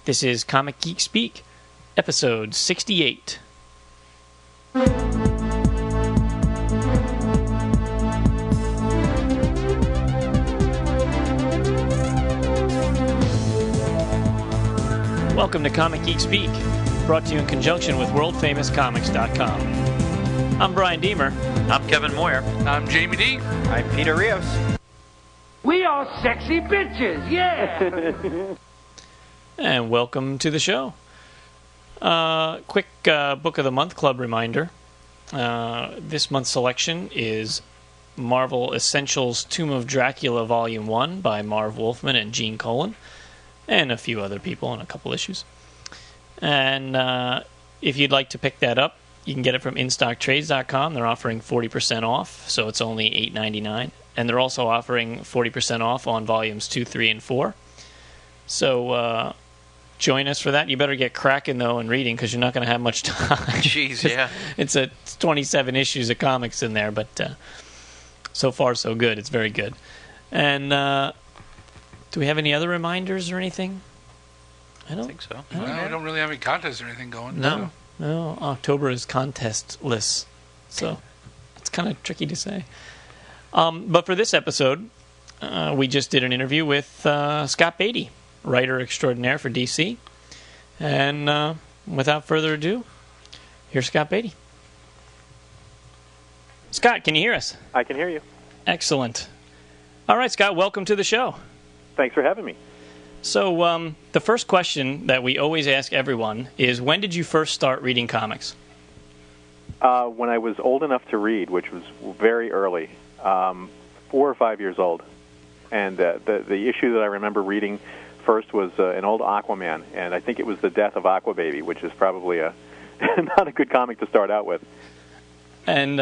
This is Comic Geek Speak, episode 68. Welcome to Comic Geek Speak, brought to you in conjunction with WorldFamousComics.com. I'm Brian Deemer. I'm Kevin Moyer. I'm Jamie D. I'm Peter Rios. We are sexy bitches, yeah! And welcome to the show. Quick Book of the Month Club reminder. This month's selection is Marvel Essentials Tomb of Dracula Volume 1 by Marv Wolfman and Gene Colan, and a few other people on a couple issues. And if you'd like to pick that up, you can get it from InStockTrades.com. They're offering 40% off, so it's only $8.99. And they're also offering 40% off on volumes 2, 3, and 4. So join us for that. You better get cracking, though, and reading, because you're not going to have much time. Jeez, yeah. It's 27 issues of comics in there, but so far so good. It's very good. And do we have any other reminders or anything? I don't think so. We don't really have any contests or anything going. No, October is contestless, so it's kind of tricky to say. But for this episode, we just did an interview with Scott Beatty, writer extraordinaire for DC. And without further ado, here's Scott Beatty. Scott, can you hear us? I can hear you. Excellent. All right, Scott, welcome to the show. Thanks for having me. So the first question that we always ask everyone is, when did you first start reading comics? When I was old enough to read, which was very early, 4 or 5 years old. And the issue that I remember reading first was an old Aquaman, and I think it was The Death of Aquababy, which is probably not a good comic to start out with. And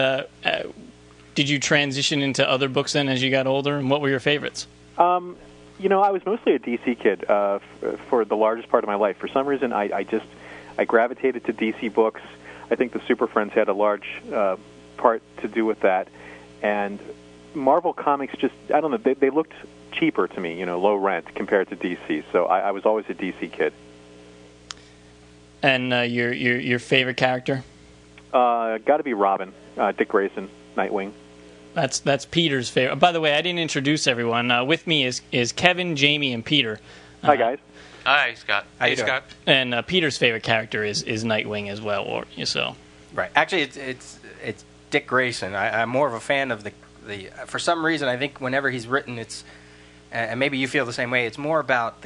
did you transition into other books then as you got older, and what were your favorites? I was mostly a DC kid for the largest part of my life. For some reason, I gravitated to DC books. I think the Super Friends had a large part to do with that. And Marvel Comics just, I don't know, they looked cheaper to me, low rent compared to DC. So I was always a DC kid. And your favorite character? Got to be Robin, Dick Grayson, Nightwing. That's Peter's favorite. By the way, I didn't introduce everyone. With me is Kevin, Jamie, and Peter. Hi, guys. Hi, Scott. Hey, Scott. And Peter's favorite character is Nightwing as well. Right. Actually, it's Dick Grayson. I'm more of a fan of the. For some reason, I think whenever he's written, it's and maybe you feel the same way. It's more about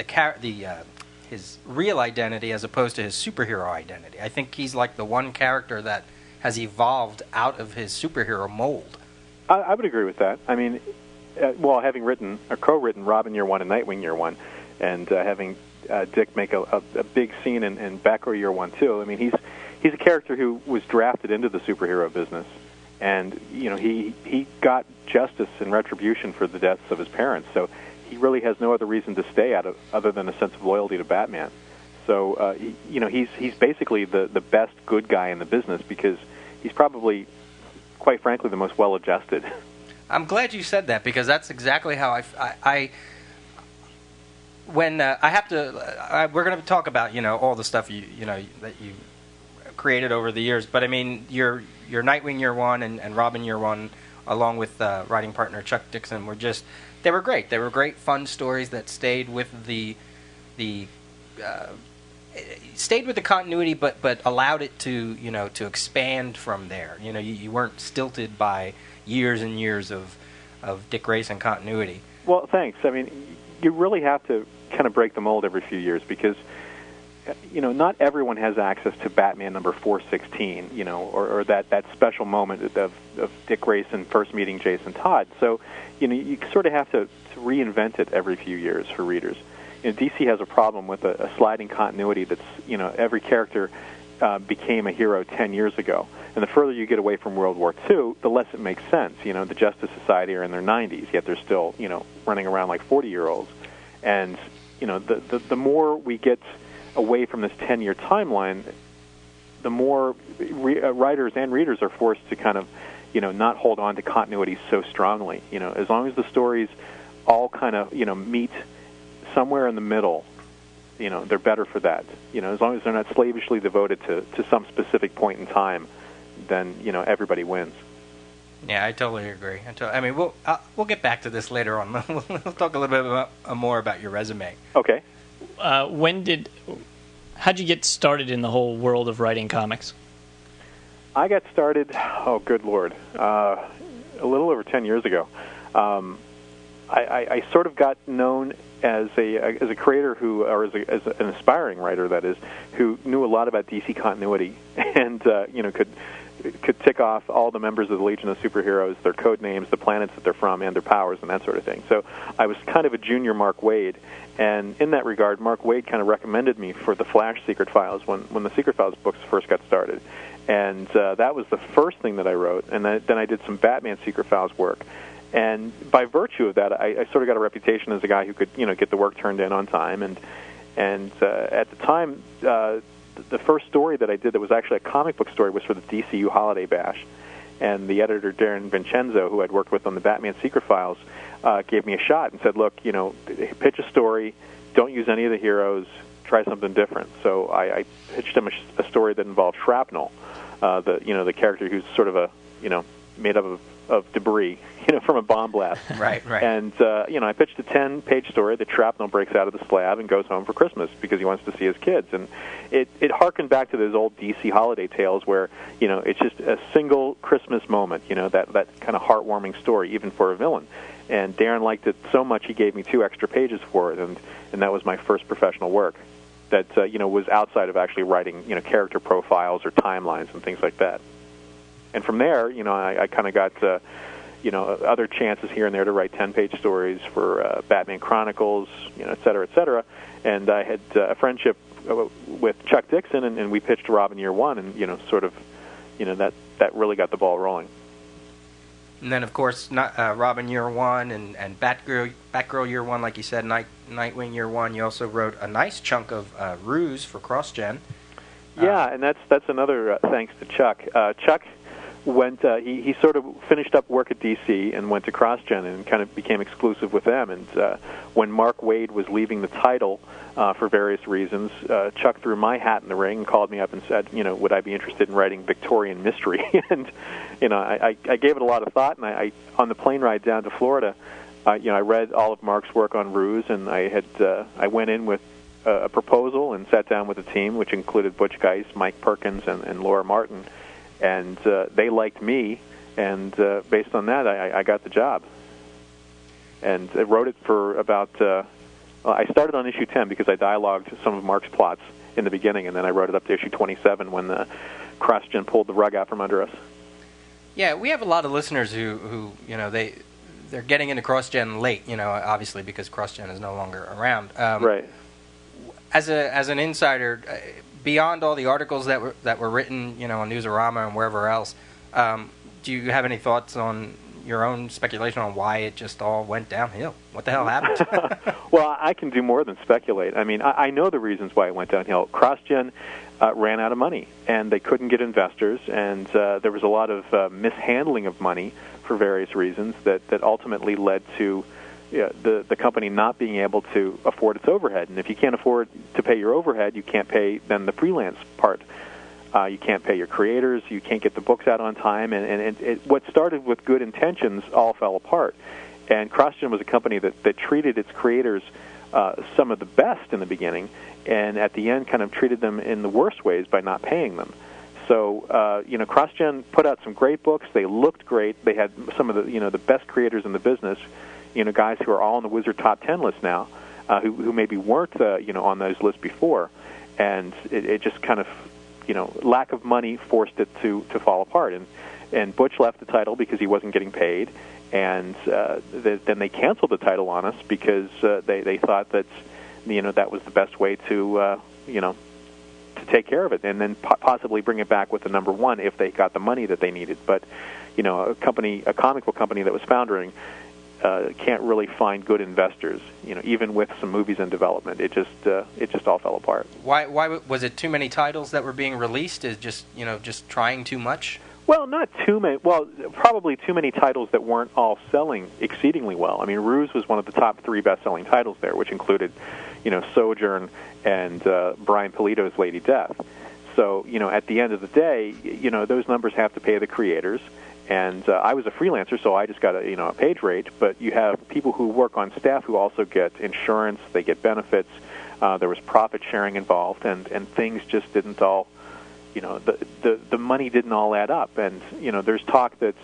his real identity as opposed to his superhero identity. I think he's like the one character that has evolved out of his superhero mold. I would agree with that. I mean, having written or co-written Robin Year One and Nightwing Year One, and having Dick make a big scene in Batgirl Year One too. I mean, he's a character who was drafted into the superhero business, and he got justice and retribution for the deaths of his parents. So he really has no other reason to stay out of other than a sense of loyalty to Batman. So he's basically the best good guy in the business because he's probably, quite frankly, the most well-adjusted. I'm glad you said that because that's exactly how when I have to. We're going to talk about all the stuff that you created over the years, but I mean your Nightwing Year One and Robin Year One, along with writing partner Chuck Dixon, they were great. They were great, fun stories that stayed with stayed with the continuity, but allowed it to to expand from there. You weren't stilted by years and years of Dick Grayson continuity. Well, thanks. I mean, you really have to kind of break the mold every few years because not everyone has access to Batman number 416, or that special moment of Dick Grayson first meeting Jason Todd. So, you sort of have to reinvent it every few years for readers. DC has a problem with a sliding continuity that's, every character became a hero 10 years ago. And the further you get away from World War II, the less it makes sense. The Justice Society are in their 90s, yet they're still, running around like 40-year-olds. And, the more we get away from this 10-year timeline, the more writers and readers are forced to kind of, not hold on to continuity so strongly. As long as the stories all kind of, meet somewhere in the middle, they're better for that. As long as they're not slavishly devoted to some specific point in time, then everybody wins. Yeah, I totally agree. I mean, we'll get back to this later on. We'll talk a little bit more about your resume. Okay. How'd you get started in the whole world of writing comics? I got started, oh, good Lord, a little over 10 years ago. I sort of got known as a creator or as an aspiring writer, that is, who knew a lot about DC continuity and could tick off all the members of the Legion of Superheroes, their code names, the planets that they're from, and their powers, and that sort of thing. So I was kind of a junior Mark Waid, and in that regard, Mark Waid kind of recommended me for the Flash Secret Files when the Secret Files books first got started. And that was the first thing that I wrote, and then I did some Batman Secret Files work. And by virtue of that, I sort of got a reputation as a guy who could, get the work turned in on time. And at the time, the first story that I did that was actually a comic book story was for the DCU Holiday Bash. And the editor, Darren Vincenzo, who I'd worked with on the Batman Secret Files, gave me a shot and said, look, pitch a story, don't use any of the heroes, try something different. So I pitched him a story that involved Shrapnel, the character who's sort of made up of debris, from a bomb blast. Right. And, I pitched a 10-page story that Shrapnel breaks out of the slab and goes home for Christmas because he wants to see his kids. And it harkened back to those old DC holiday tales where, it's just a single Christmas moment, that kind of heartwarming story, even for a villain. And Darren liked it so much he gave me 2 extra pages for it, and that was my first professional work that, was outside of actually writing, character profiles or timelines and things like that. And from there, I kind of got, other chances here and there to write 10-page stories for Batman Chronicles, et cetera, et cetera. And I had a friendship with Chuck Dixon, and we pitched Robin Year One, and, that really got the ball rolling. And then, of course, Robin Year One and Batgirl Year One, like you said, Nightwing Year One. You also wrote a nice chunk of Ruse for CrossGen. Yeah, and that's another thanks to Chuck. Chuck went. He sort of finished up work at DC and went to CrossGen and kind of became exclusive with them. And when Mark Waid was leaving the title for various reasons, Chuck threw my hat in the ring and called me up and said, would I be interested in writing Victorian mystery? And I gave it a lot of thought. And I on the plane ride down to Florida, I read all of Mark's work on Ruse, and I went in with a proposal and sat down with a team, which included Butch Geis, Mike Perkins, and Laura Martin. And they liked me, and based on that, I got the job. And I wrote it for about, I started on issue 10 because I dialogued some of Mark's plots in the beginning, and then I wrote it up to issue 27 when the CrossGen pulled the rug out from under us. Yeah, we have a lot of listeners who they're getting into CrossGen late, obviously because CrossGen is no longer around. Right. As an insider, beyond all the articles that were written, on Newsarama and wherever else, do you have any thoughts on your own speculation on why it just all went downhill? What the hell happened? Well, I can do more than speculate. I mean, I know the reasons why it went downhill. CrossGen ran out of money, and they couldn't get investors, and there was a lot of mishandling of money for various reasons that ultimately led to the company not being able to afford its overhead. And if you can't afford to pay your overhead, you can't pay then the freelance part. You can't pay your creators. You can't get the books out on time. And what started with good intentions all fell apart. And CrossGen was a company that treated its creators some of the best in the beginning, and at the end kind of treated them in the worst ways by not paying them. So, CrossGen put out some great books. They looked great. They had some of the, the best creators in the business, guys who are all on the Wizard Top 10 list now, who maybe weren't, on those lists before. And it just kind of, lack of money forced it to fall apart. And Butch left the title because he wasn't getting paid. And then they canceled the title on us because they thought that, that was the best way to, to take care of it, and then possibly bring it back with the number one if they got the money that they needed. But, a comic book company that was foundering, can't really find good investors. Even with some movies in development, it just all fell apart. Why was it too many titles that were being released? Is just trying too much? Well, not too many. Well, probably too many titles that weren't all selling exceedingly well. I mean, Ruse was one of the top 3 best-selling titles there, which included, Sojourn and Brian Pulido's Lady Death. So, at the end of the day, those numbers have to pay the creators. And I was a freelancer, so I just got a page rate. But you have people who work on staff who also get insurance, they get benefits. There was profit sharing involved, and things just didn't all, the money didn't all add up. And there's talk that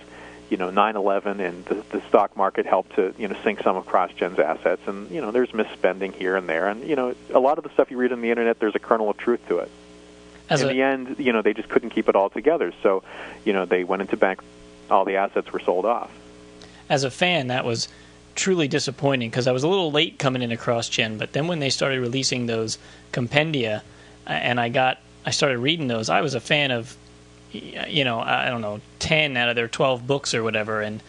9/11 and the stock market helped to sink some of CrossGen's assets, and there's misspending here and there, and a lot of the stuff you read on the internet, there's a kernel of truth to it. In the end, they just couldn't keep it all together, so they went into bank. All the assets were sold off. As a fan, that was truly disappointing because I was a little late coming into CrossGen, but then when they started releasing those compendia, and I started reading those, I was a fan of, I don't know, 10 out of their 12 books or whatever, and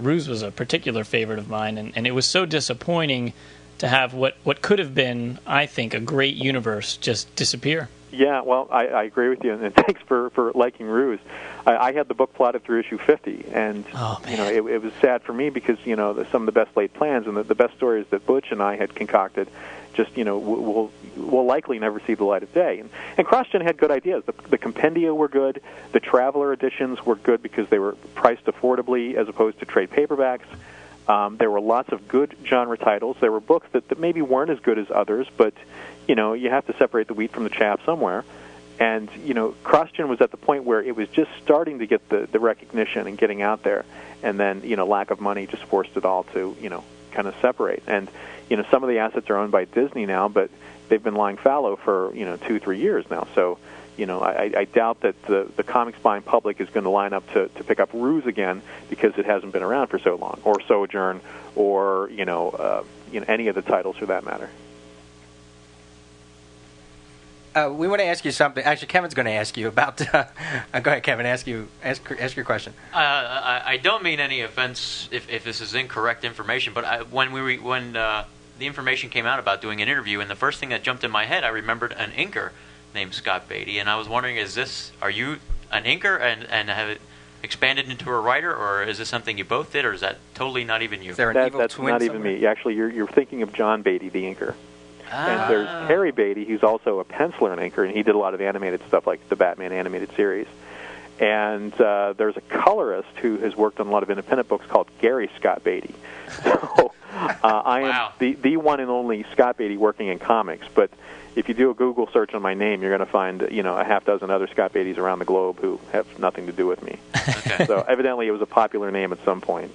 Ruse was a particular favorite of mine, and it was so disappointing to have what could have been, I think, a great universe just disappear. Yeah, well, I agree with you, and thanks for liking Ruse. I had the book plotted through issue 50, and it was sad for me because some of the best laid plans and the best stories that Butch and I had concocted just will likely never see the light of day. And CrossGen had good ideas. The compendia were good. The Traveler editions were good because they were priced affordably as opposed to trade paperbacks. There were lots of good genre titles. There were books that maybe weren't as good as others, but you have to separate the wheat from the chaff somewhere. And CrossGen was at the point where it was just starting to get the recognition and getting out there, and then lack of money just forced it all to kind of separate. And some of the assets are owned by Disney now, but they've been lying fallow for 2-3 years now. So I doubt that the comics buying public is going to line up to pick up Ruse again because it hasn't been around for so long, or Sojourn, or any of the titles for that matter. We want to ask you something. Actually, Kevin's going to ask you about. Go ahead, Kevin. Ask your question. I don't mean any offense if this is incorrect information, but when the information came out about doing an interview, and the first thing that jumped in my head, I remembered an inker named Scott Beatty, and I was wondering, are you an inker and have it expanded into a writer, or is this something you both did, or is that totally not even you? Is there an evil that's twin not somewhere? Even me. Actually, you're thinking of John Beatty, the inker. And there's Harry Beatty, who's also a penciler and inker, and he did a lot of animated stuff like the Batman animated series. And there's a colorist who has worked on a lot of independent books called Gary Scott Beatty. So I am the one and only Scott Beatty working in comics. But if you do a Google search on my name, you're going to find a half dozen other Scott Beattys around the globe who have nothing to do with me. Okay. So evidently it was a popular name at some point.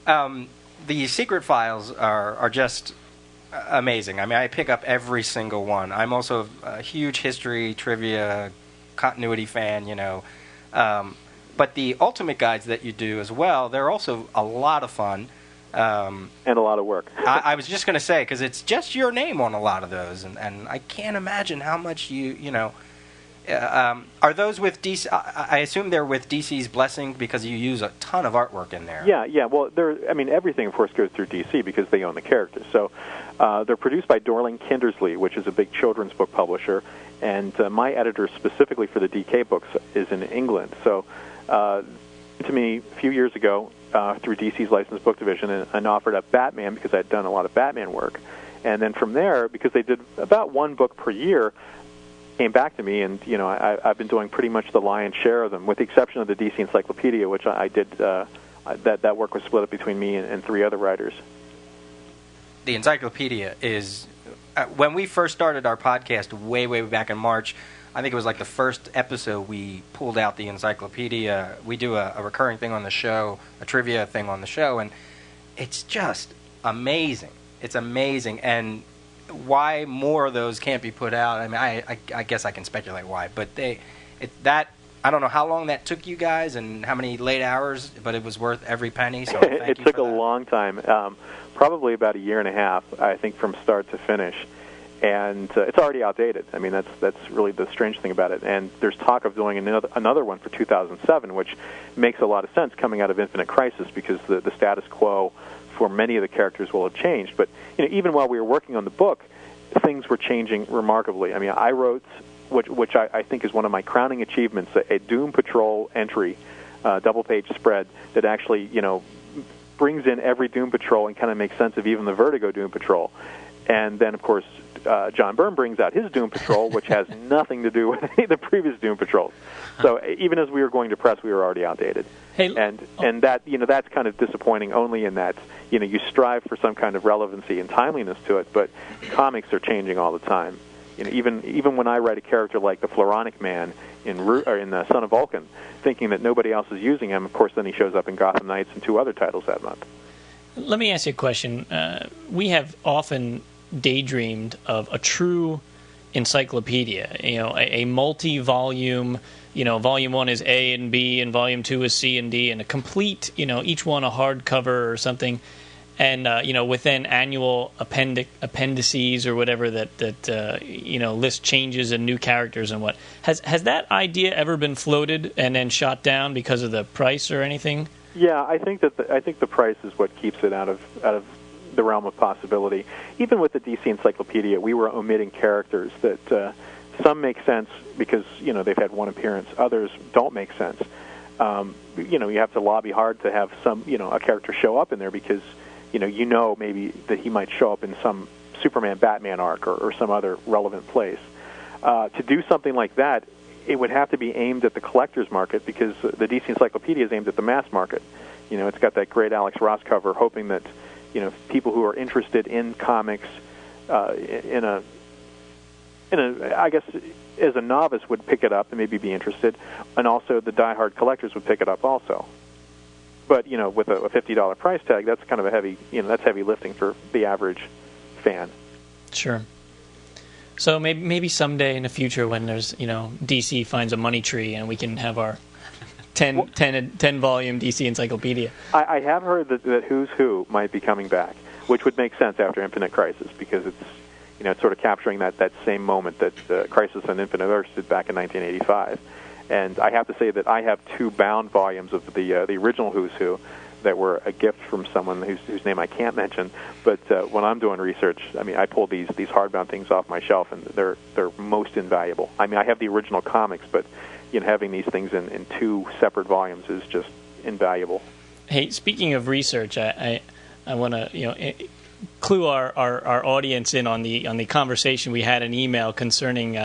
So. The secret files are just amazing. I mean, I pick up every single one. I'm also a huge history, trivia, continuity fan, but the ultimate guides that you do as well, they're also a lot of fun. And a lot of work. I was just going to say, because it's just your name on a lot of those, and I can't imagine how much are those with DC? I assume they're with DC's blessing because you use a ton of artwork in there. Yeah. Well, everything, of course, goes through DC because they own the characters. So they're produced by Dorling Kindersley, which is a big children's book publisher, and my editor specifically for the DK books is in England. So to me, a few years ago, through DC's licensed book division, and offered up Batman because I had done a lot of Batman work. And then from there, because they did about one book per year, came back to me, and I've been doing pretty much the lion's share of them, with the exception of the DC Encyclopedia, which I did. That work was split up between me and 3 other writers. The Encyclopedia is when we first started our podcast way back in March. I think it was like the first episode we pulled out the Encyclopedia. We do a recurring thing on the show, a trivia thing on the show, and it's just amazing. It's amazing, and why more of those can't be put out? I mean, I guess I can speculate why, but I don't know how long that took you guys and how many late hours, but it was worth every penny. So it took a long time, probably about a year and a half, I think, from start to finish. And it's already outdated. I mean, that's really the strange thing about it. And there's talk of doing another one for 2007, which makes a lot of sense coming out of Infinite Crisis because the status quo for many of the characters will have changed. But even while we were working on the book, things were changing remarkably. I mean, I wrote, which I think is one of my crowning achievements, a Doom Patrol entry, double-page spread that actually, brings in every Doom Patrol and kind of makes sense of even the Vertigo Doom Patrol. And then, of course, John Byrne brings out his Doom Patrol, which has nothing to do with any of the previous Doom Patrols. So even as we were going to press, we were already outdated. And that, that's kind of disappointing only in that, you strive for some kind of relevancy and timeliness to it, but comics are changing all the time. Even when I write a character like the Floronic Man in Son of Vulcan, thinking that nobody else is using him, of course, then he shows up in Gotham Knights and 2 other titles that month. Let me ask you a question. We have often daydreamed of a true encyclopedia, a multi-volume, volume 1 is A and B, and volume 2 is C and D, and a complete, each one a hardcover or something, and, within annual appendices or whatever that list changes and new characters and what. Has that idea ever been floated and then shot down because of the price or anything? Yeah, I think the price is what keeps it out of the realm of possibility. Even with the DC Encyclopedia, we were omitting characters that some make sense because they've had one appearance, others don't make sense. You have to lobby hard to have a character show up in there because maybe that he might show up in some Superman Batman arc or some other relevant place. To do something like that, it would have to be aimed at the collector's market because the DC Encyclopedia is aimed at the mass market. It's got that great Alex Ross cover, hoping that people who are interested in comics I guess as a novice would pick it up and maybe be interested, and also the diehard collectors would pick it up also. But with a $50 price tag, that's kind of a heavy that's heavy lifting for the average fan. Sure. So maybe someday in the future when there's, DC finds a money tree and we can have our 10-volume DC Encyclopedia. I have heard that Who's Who might be coming back, which would make sense after Infinite Crisis because it's sort of capturing that same moment that Crisis on Infinite Earths did back in 1985. And I have to say that I have 2 bound volumes of the original Who's Who that were a gift from someone whose name I can't mention. But when I'm doing research, I pull these hardbound things off my shelf, and they're most invaluable. I have the original comics, but having these things in 2 separate volumes is just invaluable. Hey, speaking of research, I want to clue our audience in on the conversation we had in email concerning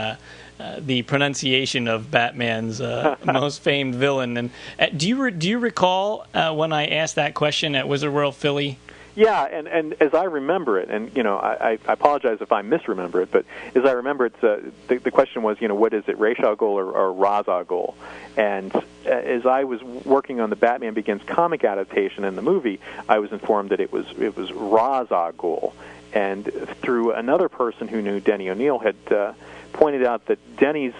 the pronunciation of Batman's most famed villain. And do you recall when I asked that question at Wizard World Philly? Yeah, and as I remember it, and I apologize if I misremember it, but as I remember it, the question was, what is it, Ra's al Ghul or Ra's al Ghul? And as I was working on the Batman Begins comic adaptation in the movie, I was informed that it was Ra's al Ghul. And through another person who knew Denny O'Neil had pointed out that Denny's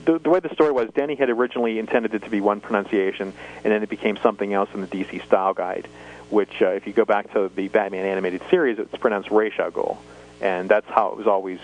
the way the story was, Denny had originally intended it to be one pronunciation, and then it became something else in the DC Style Guide, which, if you go back to the Batman animated series, it's pronounced Ra's al Ghul, and that's how it was always,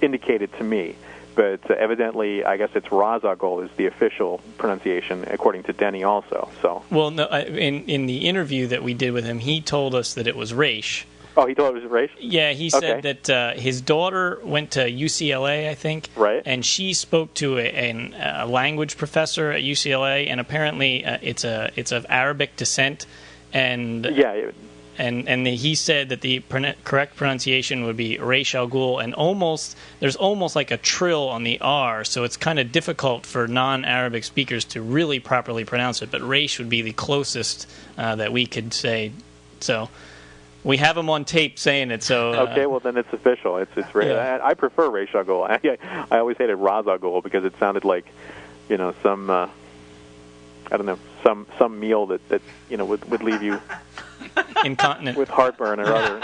indicated to me. But evidently, I guess it's Ra's al Ghul is the official pronunciation, according to Denny also. So. Well, no, in the interview that we did with him, he told us that it was Ra's. Oh, he told it was Ra's? Yeah, he said that his daughter went to UCLA, I think. Right. And she spoke to a language professor at UCLA, and apparently it's of Arabic descent. And yeah. And he said that the correct pronunciation would be Ra's al Ghul, and there's almost like a trill on the R, so it's kind of difficult for non-Arabic speakers to really properly pronounce it. But Ra's would be the closest that we could say. So we have him on tape saying it. So okay, well then it's official. It's Ra's. Yeah. I prefer Ra's al Ghul. I always hated Ra's al Ghul because it sounded like some I don't know some meal that would leave you incontinent with heartburn or other.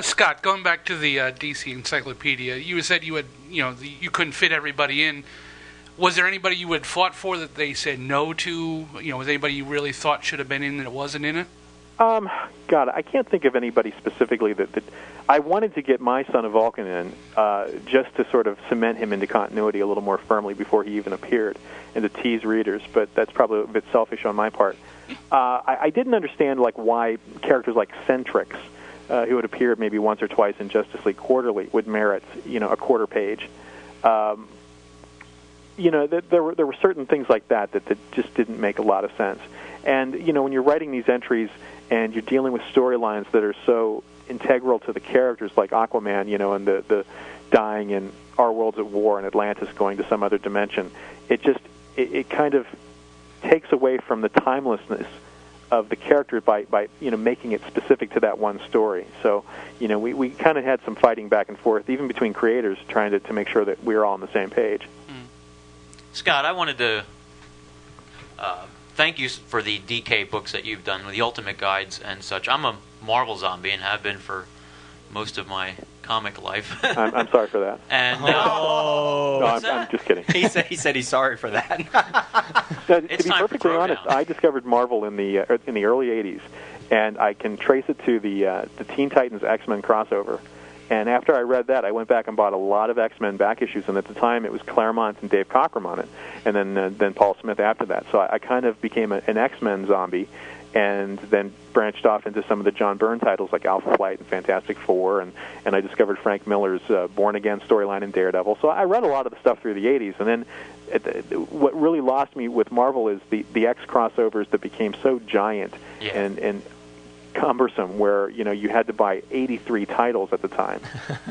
Scott, going back to the DC Encyclopedia, you said you had you couldn't fit everybody in. Was there anybody you had fought for that they said no to? Was anybody you really thought should have been in that wasn't in it? God, I can't think of anybody specifically that I wanted to get my Son of Vulcan in just to sort of cement him into continuity a little more firmly before he even appeared and to tease readers, but that's probably a bit selfish on my part. I didn't understand why characters like Centrix, who had appeared maybe once or twice in Justice League Quarterly, would merit a quarter page. There were certain things like that just didn't make a lot of sense. And when you're writing these entries and you're dealing with storylines that are so integral to the characters, like Aquaman, and the dying in Our World's at War and Atlantis going to some other dimension, it kind of takes away from the timelessness of the character by making it specific to that one story. So we kind of had some fighting back and forth, even between creators, trying to make sure that we were all on the same page. Scott, I wanted to thank you for the DK books that you've done, the Ultimate Guides and such. I'm a Marvel zombie and have been for most of my comic life. I'm sorry for that. And no, I'm just kidding. He said he's sorry for that. To be perfectly honest, I discovered Marvel in the early '80s, and I can trace it to the Teen Titans X-Men crossover. And after I read that, I went back and bought a lot of X-Men back issues, and at the time it was Claremont and Dave Cockrum on it, and then Paul Smith after that. So I kind of became an X-Men zombie, and then branched off into some of the John Byrne titles like Alpha Flight and Fantastic Four, and I discovered Frank Miller's Born Again storyline in Daredevil. So I read a lot of the stuff through the 80s, and then what really lost me with Marvel is the X crossovers that became so giant and cumbersome, where you had to buy 83 titles at the time.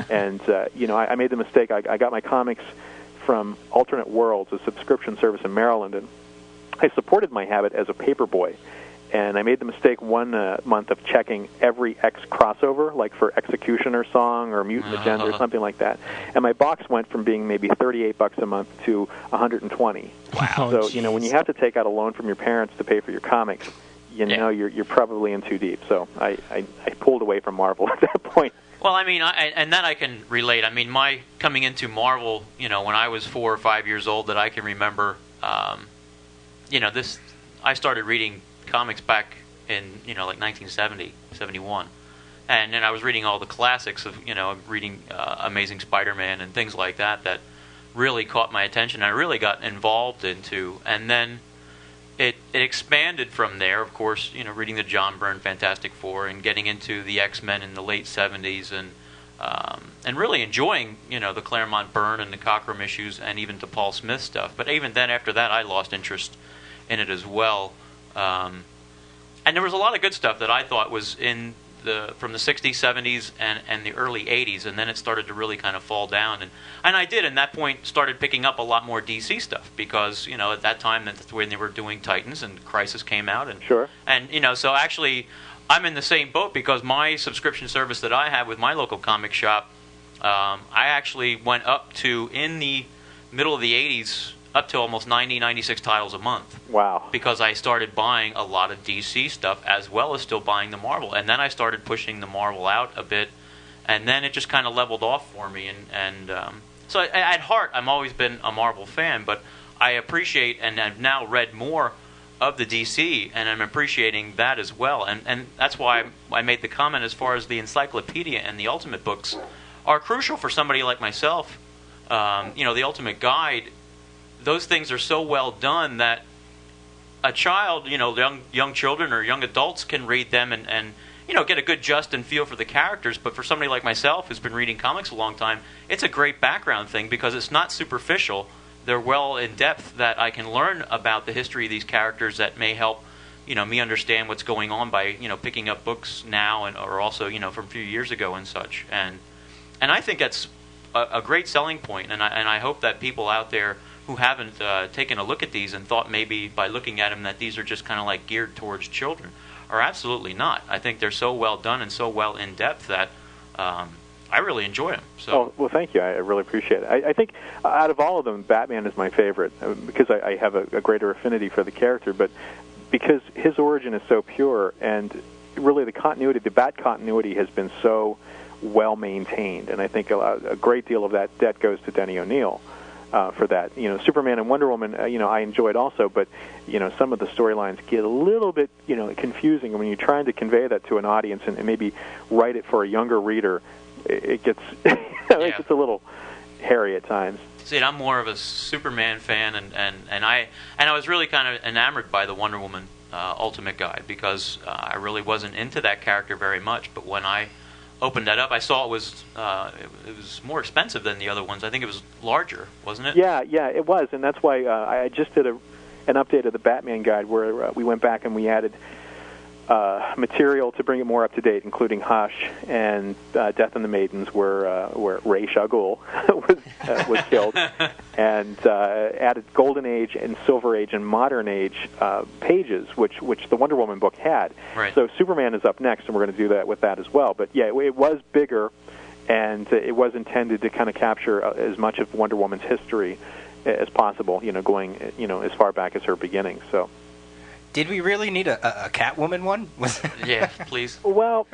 And I made the mistake. I got my comics from Alternate Worlds, a subscription service in Maryland, and I supported my habit as a paperboy. And I made the mistake one month of checking every X crossover, like for Executioner Song or Mutant Agenda or something like that. And my box went from being maybe $38 a month to $120. Wow. So when you have to take out a loan from your parents to pay for your comics, you're probably in too deep. So I pulled away from Marvel at that point. Well, I mean, and that I can relate. I mean, my coming into Marvel, when I was 4 or 5 years old, that I can remember, I started reading comics back in like 1970, 71, and then I was reading all the classics of reading Amazing Spider-Man and things like that really caught my attention. I really got involved into, and then it expanded from there. Of course, reading the John Byrne Fantastic Four and getting into the X-Men in the late 70s, and really enjoying the Claremont Byrne and the Cockrum issues, and even the Paul Smith stuff. But even then, after that, I lost interest in it as well. And there was a lot of good stuff that I thought was from the 60s, 70s, and the early 80s, and then it started to really kind of fall down. And I did, at that point, started picking up a lot more DC stuff, because, at that time, that's when they were doing Titans, and Crisis came out. And, sure. And, so actually, I'm in the same boat, because my subscription service that I have with my local comic shop, I actually went up to, in the middle of the 80s, up to almost 90, 96 titles a month. Wow. Because I started buying a lot of DC stuff, as well as still buying the Marvel. And then I started pushing the Marvel out a bit, and then it just kind of leveled off for me. So at heart, I've always been a Marvel fan, but I appreciate, and I've now read more of the DC, and I'm appreciating that as well. And that's why I made the comment as far as the encyclopedia and the Ultimate books are crucial for somebody like myself. The Ultimate Guide, those things are so well done that a child, young children or young adults can read them and get a good just and feel for the characters. But for somebody like myself who's been reading comics a long time, it's a great background thing, because it's not superficial. They're well in depth, that I can learn about the history of these characters that may help, me understand what's going on by, picking up books now or also, from a few years ago and such. And I think that's a great selling point, and I hope that people out there who haven't taken a look at these and thought maybe by looking at them that these are just kind of like geared towards children, are absolutely not. I think they're so well done and so well in depth that I really enjoy them. So. Well, thank you. I really appreciate it. I think out of all of them, Batman is my favorite, because I have a greater affinity for the character, but because his origin is so pure, and really the Bat continuity has been so well maintained, and I think a great deal of that debt goes to Denny O'Neil. For that, Superman and Wonder Woman, I enjoyed also, but some of the storylines get a little bit, confusing when you're trying to convey that to an audience and maybe write it for a younger reader. It gets, it gets a little hairy at times. See, I'm more of a Superman fan, and I was really kind of enamored by the Wonder Woman Ultimate Guide, because I really wasn't into that character very much, but when I opened that up, I saw it was more expensive than the other ones. I think it was larger, wasn't it? Yeah, it was, and that's why I just did a an update of the Batman guide where we went back and we added material to bring it more up to date, including Hush and Death and the Maidens, where Ra's al Ghul was killed, and added Golden Age and Silver Age and Modern Age pages, which the Wonder Woman book had. Right. So Superman is up next, and we're going to do that with that as well. But yeah, it was bigger, and it was intended to kind of capture as much of Wonder Woman's history as possible. Going as far back as her beginning. So. Did we really need a Catwoman one? Yeah, please. Well,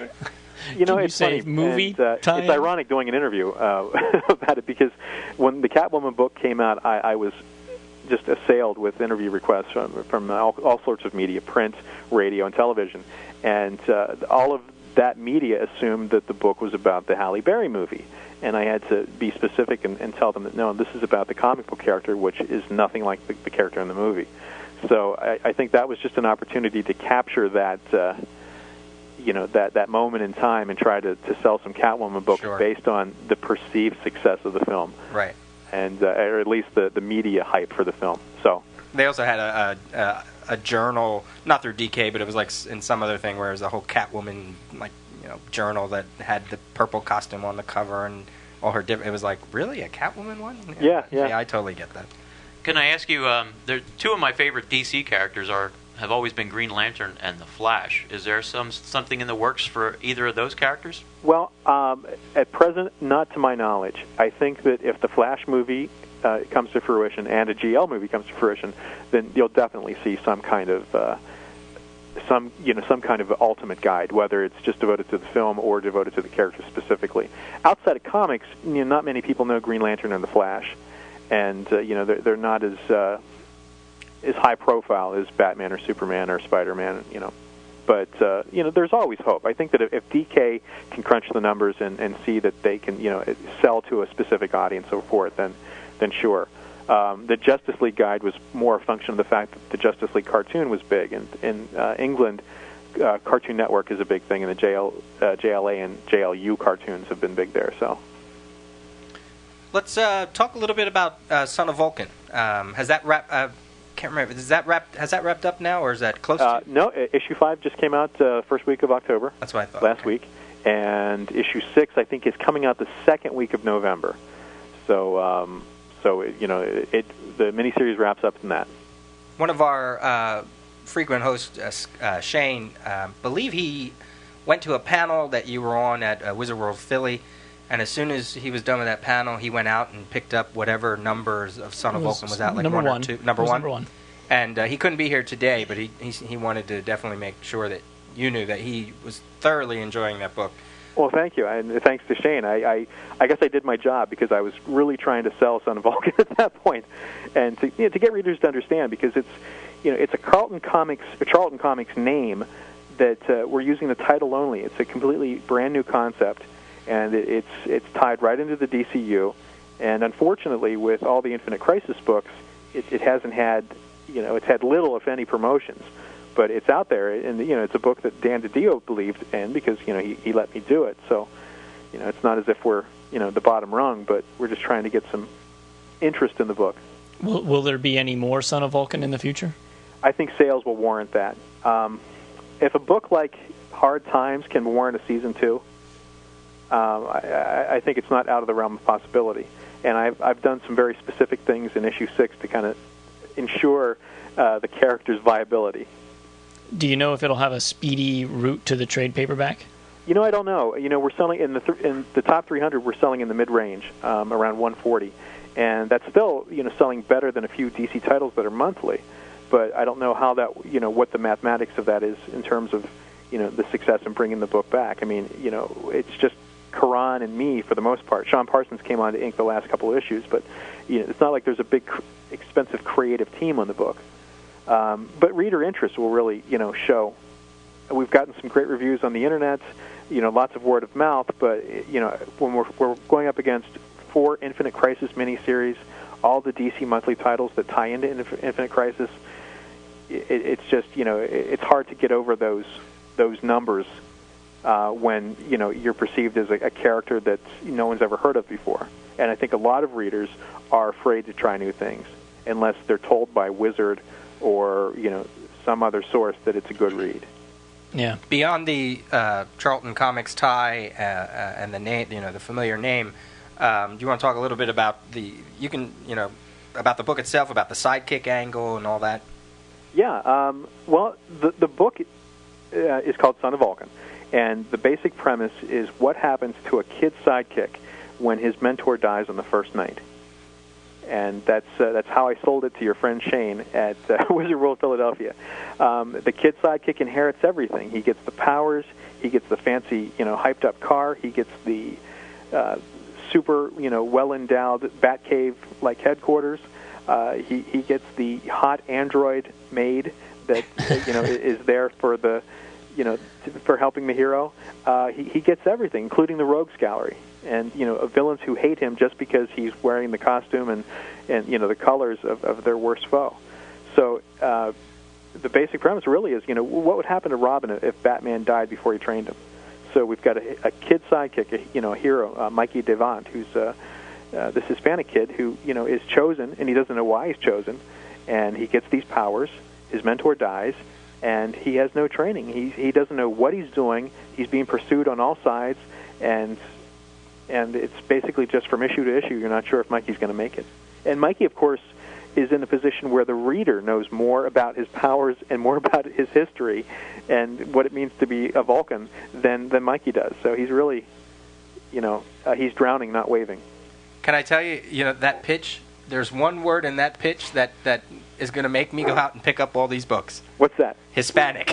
it's say funny. movie and, it's ironic doing an interview about it because when the Catwoman book came out, I was just assailed with interview requests from all sorts of media, print, radio, and television. And all of that media assumed that the book was about the Halle Berry movie. And I had to be specific and tell them that, no, this is about the comic book character, which is nothing like the character in the movie. So I think that was just an opportunity to capture that, that moment in time and try to sell some Catwoman books based on the perceived success of the film, right? And or at least the media hype for the film. So they also had a journal, not through DK, but it was like in some other thing where it was a whole Catwoman journal that had the purple costume on the cover and all her different. It was like, really, a Catwoman one? Yeah. I totally get that. Can I ask you? Two of my favorite DC characters have always been Green Lantern and the Flash. Is there something in the works for either of those characters? Well, at present, not to my knowledge. I think that if the Flash movie comes to fruition and a GL movie comes to fruition, then you'll definitely see some kind of some kind of ultimate guide, whether it's just devoted to the film or devoted to the character specifically. Outside of comics, not many people know Green Lantern and the Flash. And they're not as high profile as Batman or Superman or Spider-Man. But there's always hope. I think that if DK can crunch the numbers and see that they can sell to a specific audience and so forth, then sure. The Justice League guide was more a function of the fact that the Justice League cartoon was big, and in England, Cartoon Network is a big thing, and the JLA and JLU cartoons have been big there. So. Let's talk a little bit about Son of Vulcan. Has that can't remember. Has that wrapped up now, or is that close to? No, issue 5 just came out first week of October. That's what I thought. Last week, and issue 6 I think is coming out the second week of November. So, the miniseries wraps up in that. One of our frequent hosts, Shane, believe he went to a panel that you were on at Wizard World Philly. And as soon as he was done with that panel, he went out and picked up whatever numbers of Son of Vulcan was out, like number one or two. Number one. And he couldn't be here today, but he wanted to definitely make sure that you knew that he was thoroughly enjoying that book. Well, thank you, and thanks to Shane. I guess I did my job because I was really trying to sell Son of Vulcan at that point, and to get readers to understand, because it's a Charlton Comics name that we're using the title only. It's a completely brand new concept. And it's tied right into the DCU, and unfortunately, with all the Infinite Crisis books, it hasn't had, it's had little, if any, promotions. But it's out there, and it's a book that Dan DiDio believed in because he let me do it. So, it's not as if we're the bottom rung, but we're just trying to get some interest in the book. Will there be any more Son of Vulcan in the future? I think sales will warrant that. If a book like Hard Times can warrant a season 2. I think it's not out of the realm of possibility. And I've done some very specific things in issue 6 to kind of ensure the character's viability. Do you know if it'll have a speedy route to the trade paperback? I don't know. We're selling in the top 300. We're selling in the mid-range, around 140, and that's still selling better than a few DC titles that are monthly. But I don't know how that what the mathematics of that is in terms of the success in bringing the book back. I mean, it's just Karan and me for the most part. Sean Parsons came on to ink the last couple of issues, but it's not like there's a big, expensive creative team on the book. But reader interest will really, show. We've gotten some great reviews on the internet, lots of word of mouth. But when we're going up against 4 Infinite Crisis miniseries, all the DC monthly titles that tie into Infinite Crisis, it's just it's hard to get over those numbers. When you're perceived as a character that no one's ever heard of before. And I think a lot of readers are afraid to try new things unless they're told by Wizard or some other source that it's a good read. Yeah. Beyond the Charlton Comics tie and the name, the familiar name, do you want to talk a little bit about about the book itself, about the sidekick angle and all that? Yeah. Well, the book is called Son of Vulcan, and the basic premise is what happens to a kid's sidekick when his mentor dies on the first night. And that's how I sold it to your friend Shane at Wizard World Philadelphia. The kid sidekick inherits everything. He gets the powers. He gets the fancy, hyped up car. He gets the super, well endowed Batcave-like headquarters. He gets the hot android maid that is there for the, for helping the hero. He gets everything, including the rogues gallery. And villains who hate him just because he's wearing the costume and the colors of their worst foe. So the basic premise really is what would happen to Robin if Batman died before he trained him. So we've got a kid sidekick, a hero, Mikey Devant, who's this Hispanic kid who is chosen, and he doesn't know why he's chosen, and he gets these powers. His mentor dies, and he has no training. He doesn't know what he's doing. He's being pursued on all sides, and it's basically just from issue to issue. You're not sure if Mikey's going to make it. And Mikey, of course, is in a position where the reader knows more about his powers and more about his history and what it means to be a Vulcan than Mikey does. So he's really, he's drowning, not waving. Can I tell you, that pitch, there's one word in that pitch that is going to make me go out and pick up all these books. What's that? Hispanic.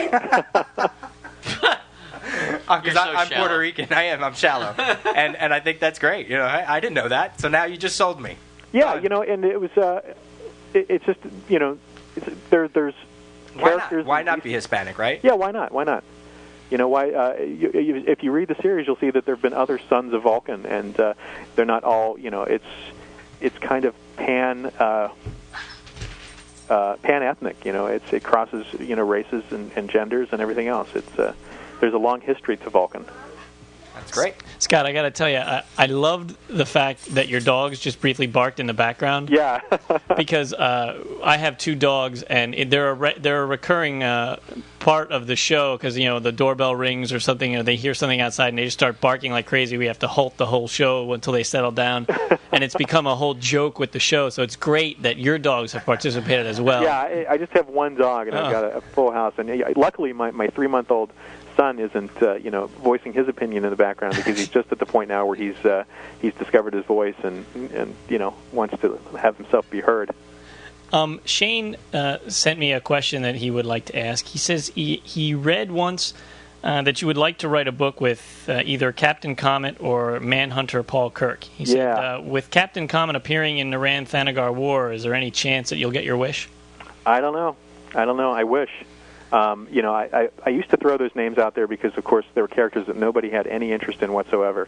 Because I'm Puerto Rican. I'm shallow. And I think that's great. I didn't know that. So now you just sold me. Yeah, and it was, it's just, there's characters. Why not be Hispanic, right? Yeah, why not? Why not? If you read the series, you'll see that there have been other sons of Vulcan, and they're not all, it's kind of pan-ethnic, it crosses, races and genders and everything else. There's a long history to Vulcan. That's great. Scott, I got to tell you, I loved the fact that your dogs just briefly barked in the background. Yeah. Because I have two dogs, and they're a recurring part of the show because, the doorbell rings or something, they hear something outside, and they just start barking like crazy. We have to halt the whole show until they settle down. And it's become a whole joke with the show, so it's great that your dogs have participated as well. Yeah, I just have one dog, and I've got a full house. And luckily, my 3-month-old son isn't voicing his opinion in the background because he's just at the point now where he's discovered his voice and wants to have himself be heard. Shane sent me a question that he would like to ask. He says he read once that you would like to write a book with either Captain Comet or Manhunter Paul Kirk. He said, with Captain Comet appearing in the Rann-Thanagar War, is there any chance that you'll get your wish? I don't know. I wish. I used to throw those names out there because, of course, there were characters that nobody had any interest in whatsoever.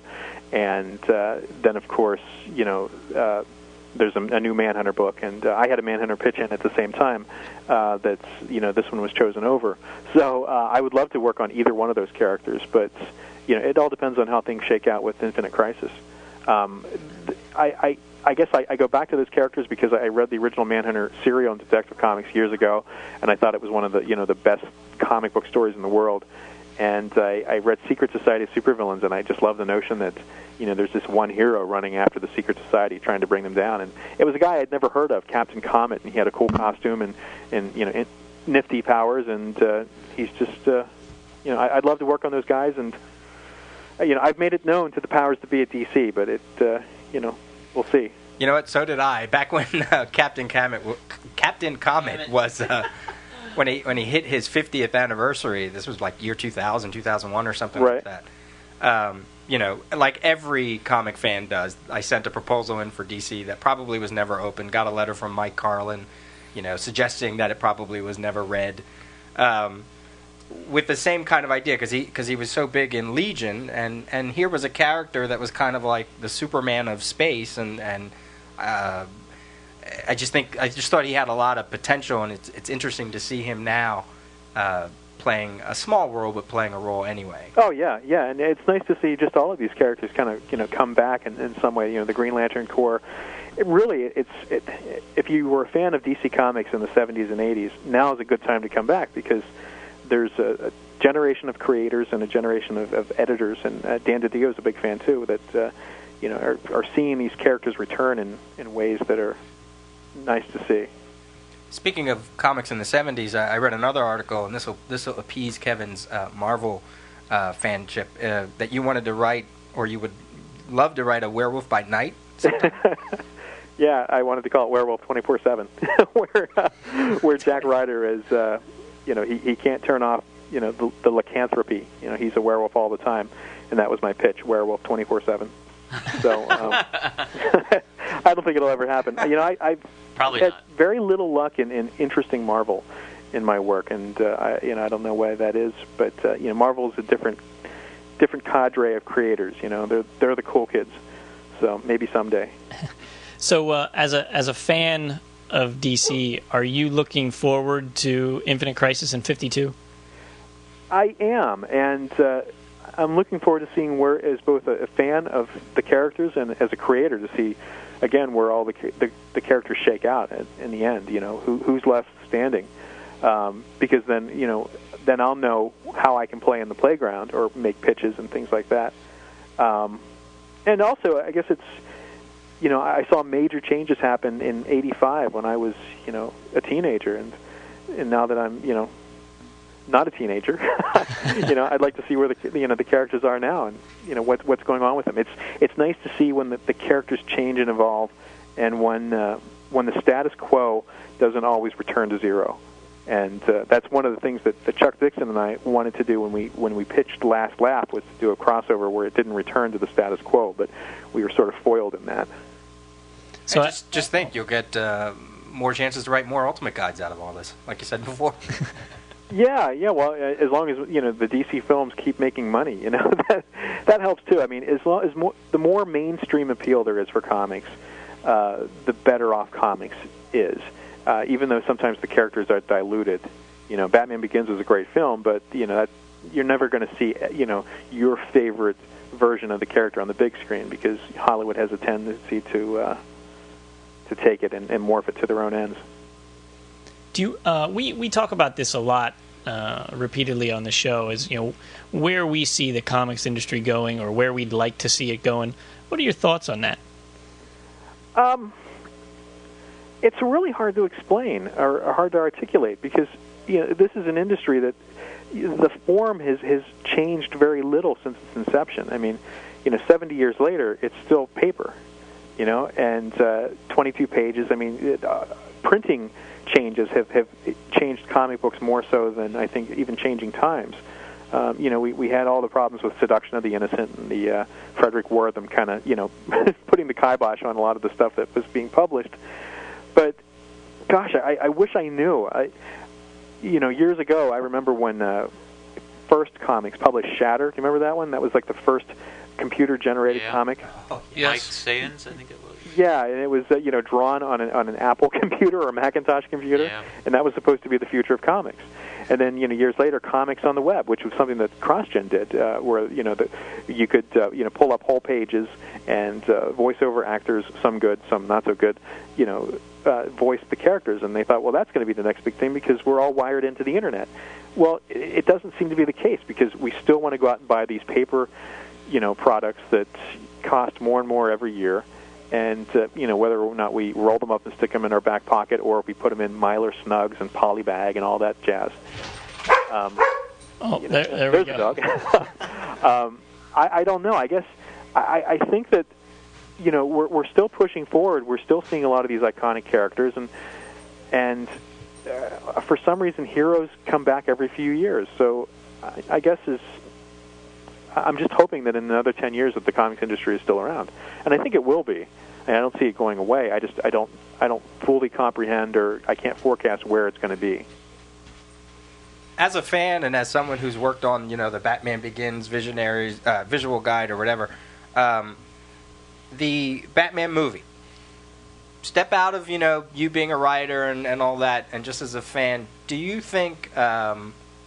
And then, of course, there's a new Manhunter book, and I had a Manhunter pitch in at the same time. That's this one was chosen over. So I would love to work on either one of those characters, but it all depends on how things shake out with Infinite Crisis. I guess I go back to those characters because I read the original Manhunter serial in Detective Comics years ago, and I thought it was one of the best comic book stories in the world. And I read Secret Society of Supervillains, and I just love the notion that there's this one hero running after the Secret Society, trying to bring them down. And it was a guy I'd never heard of, Captain Comet, and he had a cool costume and nifty powers, and he's just I'd love to work on those guys. And I've made it known to the powers to be at DC, but we'll see. You know what? So did I. Back when Captain Comet was when he hit his 50th anniversary. This was like year 2000, 2001 or something like that. Like every comic fan does, I sent a proposal in for DC that probably was never opened. Got a letter from Mike Carlin, suggesting that it probably was never read. With the same kind of idea, because he was so big in Legion, and here was a character that was kind of like the Superman of space, and I just thought he had a lot of potential, and it's interesting to see him now playing a small role, but playing a role anyway. Oh yeah, and it's nice to see just all of these characters kind of come back in some way. The Green Lantern Corps. If you were a fan of DC Comics in the 70s and 80s, now is a good time to come back because there's a generation of creators and a generation of editors, and Dan DiDio is a big fan too. That are seeing these characters return in ways that are nice to see. Speaking of comics in the 70s, I read another article, and this will appease Kevin's Marvel fanship, that you wanted to write, or you would love to write, a Werewolf by Night. Yeah, I wanted to call it Werewolf 24/7, where Jack Ryder is, he can't turn off, the lycanthropy. He's a werewolf all the time, and that was my pitch, Werewolf 24/7. So I don't think it'll ever happen. I've Probably had not. very little luck in interesting Marvel in my work, and I don't know why that is, but Marvel is a different cadre of creators. They're the cool kids. So maybe someday. So as a fan of DC, are you looking forward to Infinite Crisis in 52? I am, and I'm looking forward to seeing where, as both a fan of the characters and as a creator, to see again where all the characters shake out in the end. Who's left standing, because then I'll know how I can play in the playground or make pitches and things like that. And also, I guess it's, I saw major changes happen in '85 when I was, a teenager, and now that I'm, not a teenager, I'd like to see where the characters are now, and what's going on with them. It's nice to see when the characters change and evolve, and when the status quo doesn't always return to zero. And that's one of the things that Chuck Dixon and I wanted to do when we pitched Last Lap, was to do a crossover where it didn't return to the status quo, but we were sort of foiled in that. So just think, you'll get more chances to write more Ultimate Guides out of all this, like you said before. Yeah. Well, as long as the DC films keep making money, that helps too. I mean, the more mainstream appeal there is for comics, the better off comics is. Even though sometimes the characters are diluted. Batman Begins was a great film, but you're never going to see your favorite version of the character on the big screen, because Hollywood has a tendency to take it and morph it to their own ends. Do you? We talk about this a lot, repeatedly on the show, is where we see the comics industry going, or where we'd like to see it going. What are your thoughts on that? It's really hard to explain or hard to articulate, because this is an industry that the form has changed very little since its inception. I mean, 70 years later, it's still paper, and 22 pages. I mean, printing changes have changed comic books more so than I think even changing times. We had all the problems with Seduction of the Innocent and the Frederick Wortham kind of putting the kibosh on a lot of the stuff that was being published. But, gosh, I wish I knew. Years ago, I remember when First Comics published Shatter. Do you remember that one? That was like the first computer-generated comic. Oh, yes. Mike Sayans, I think it was. Yeah, and it was drawn on an Apple computer or a Macintosh computer, and that was supposed to be the future of comics. And then years later, comics on the web, which was something that CrossGen did, where you could pull up whole pages and voiceover actors, some good, some not so good, voice the characters, and they thought, well, that's going to be the next big thing because we're all wired into the internet. Well, it doesn't seem to be the case, because we still want to go out and buy these paper, products that cost more and more every year. And, whether or not we roll them up and stick them in our back pocket, or if we put them in Mylar Snugs and Polybag and all that jazz. There we go. A dog. I don't know. I guess I think that, we're still pushing forward. We're still seeing a lot of these iconic characters, and for some reason, heroes come back every few years. So I guess I'm just hoping that in another 10 years that the comics industry is still around, and I think it will be. And I don't see it going away. I don't fully comprehend, or I can't forecast where it's going to be. As a fan and as someone who's worked on the Batman Begins Visionaries visual guide or whatever, the Batman movie. Step out of you being a writer and all that, and just as a fan, do you think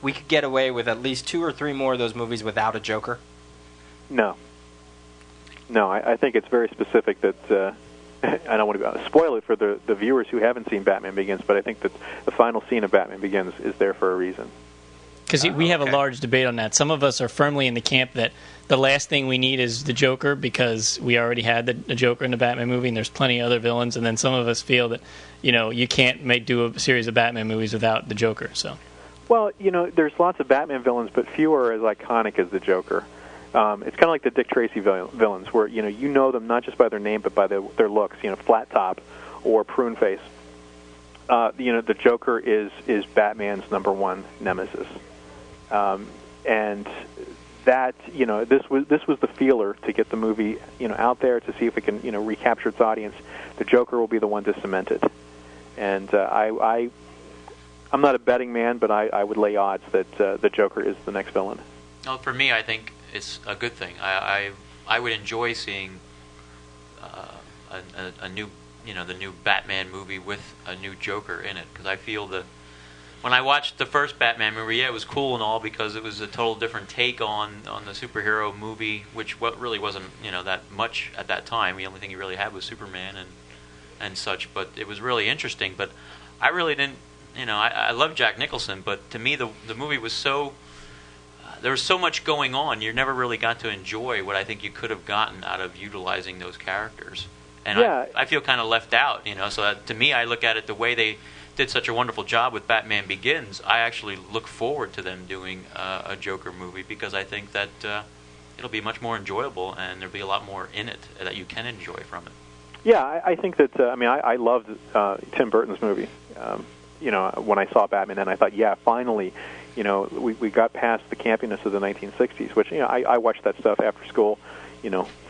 we could get away with at least 2 or 3 more of those movies without a Joker? No. No, I think it's very specific that I don't want to spoil it for the viewers who haven't seen Batman Begins, but I think that the final scene of Batman Begins is there for a reason. Because we have a large debate on that. Some of us are firmly in the camp that the last thing we need is the Joker because we already had the Joker in the Batman movie and there's plenty of other villains. And then some of us feel that, you can't do a series of Batman movies without the Joker. So, well, there's lots of Batman villains, but few are as iconic as the Joker. It's kind of like the Dick Tracy villains, where you know them not just by their name but by their looks. Flat top or prune face. The Joker is Batman's number one nemesis, and that this was the feeler to get the movie out there to see if it can recapture its audience. The Joker will be the one to cement it, and I'm not a betting man, but I would lay odds that the Joker is the next villain. Well, for me, I think it's a good thing. I would enjoy seeing a new, the new Batman movie with a new Joker in it, because I feel that when I watched the first Batman movie, it was cool and all because it was a total different take on the superhero movie, which really wasn't that much at that time. The only thing you really had was Superman and such, but it was really interesting. But I really didn't, I love Jack Nicholson, but to me the movie was so. There was so much going on, you never really got to enjoy what I think you could have gotten out of utilizing those characters. And yeah. I feel kind of left out, so that, to me, I look at it the way they did such a wonderful job with Batman Begins. I actually look forward to them doing a Joker movie because I think that it'll be much more enjoyable and there'll be a lot more in it that you can enjoy from it. Yeah, I think that, I loved Tim Burton's movie. When I saw Batman, and I thought, yeah, finally, we got past the campiness of the 1960s, which, I watched that stuff after school,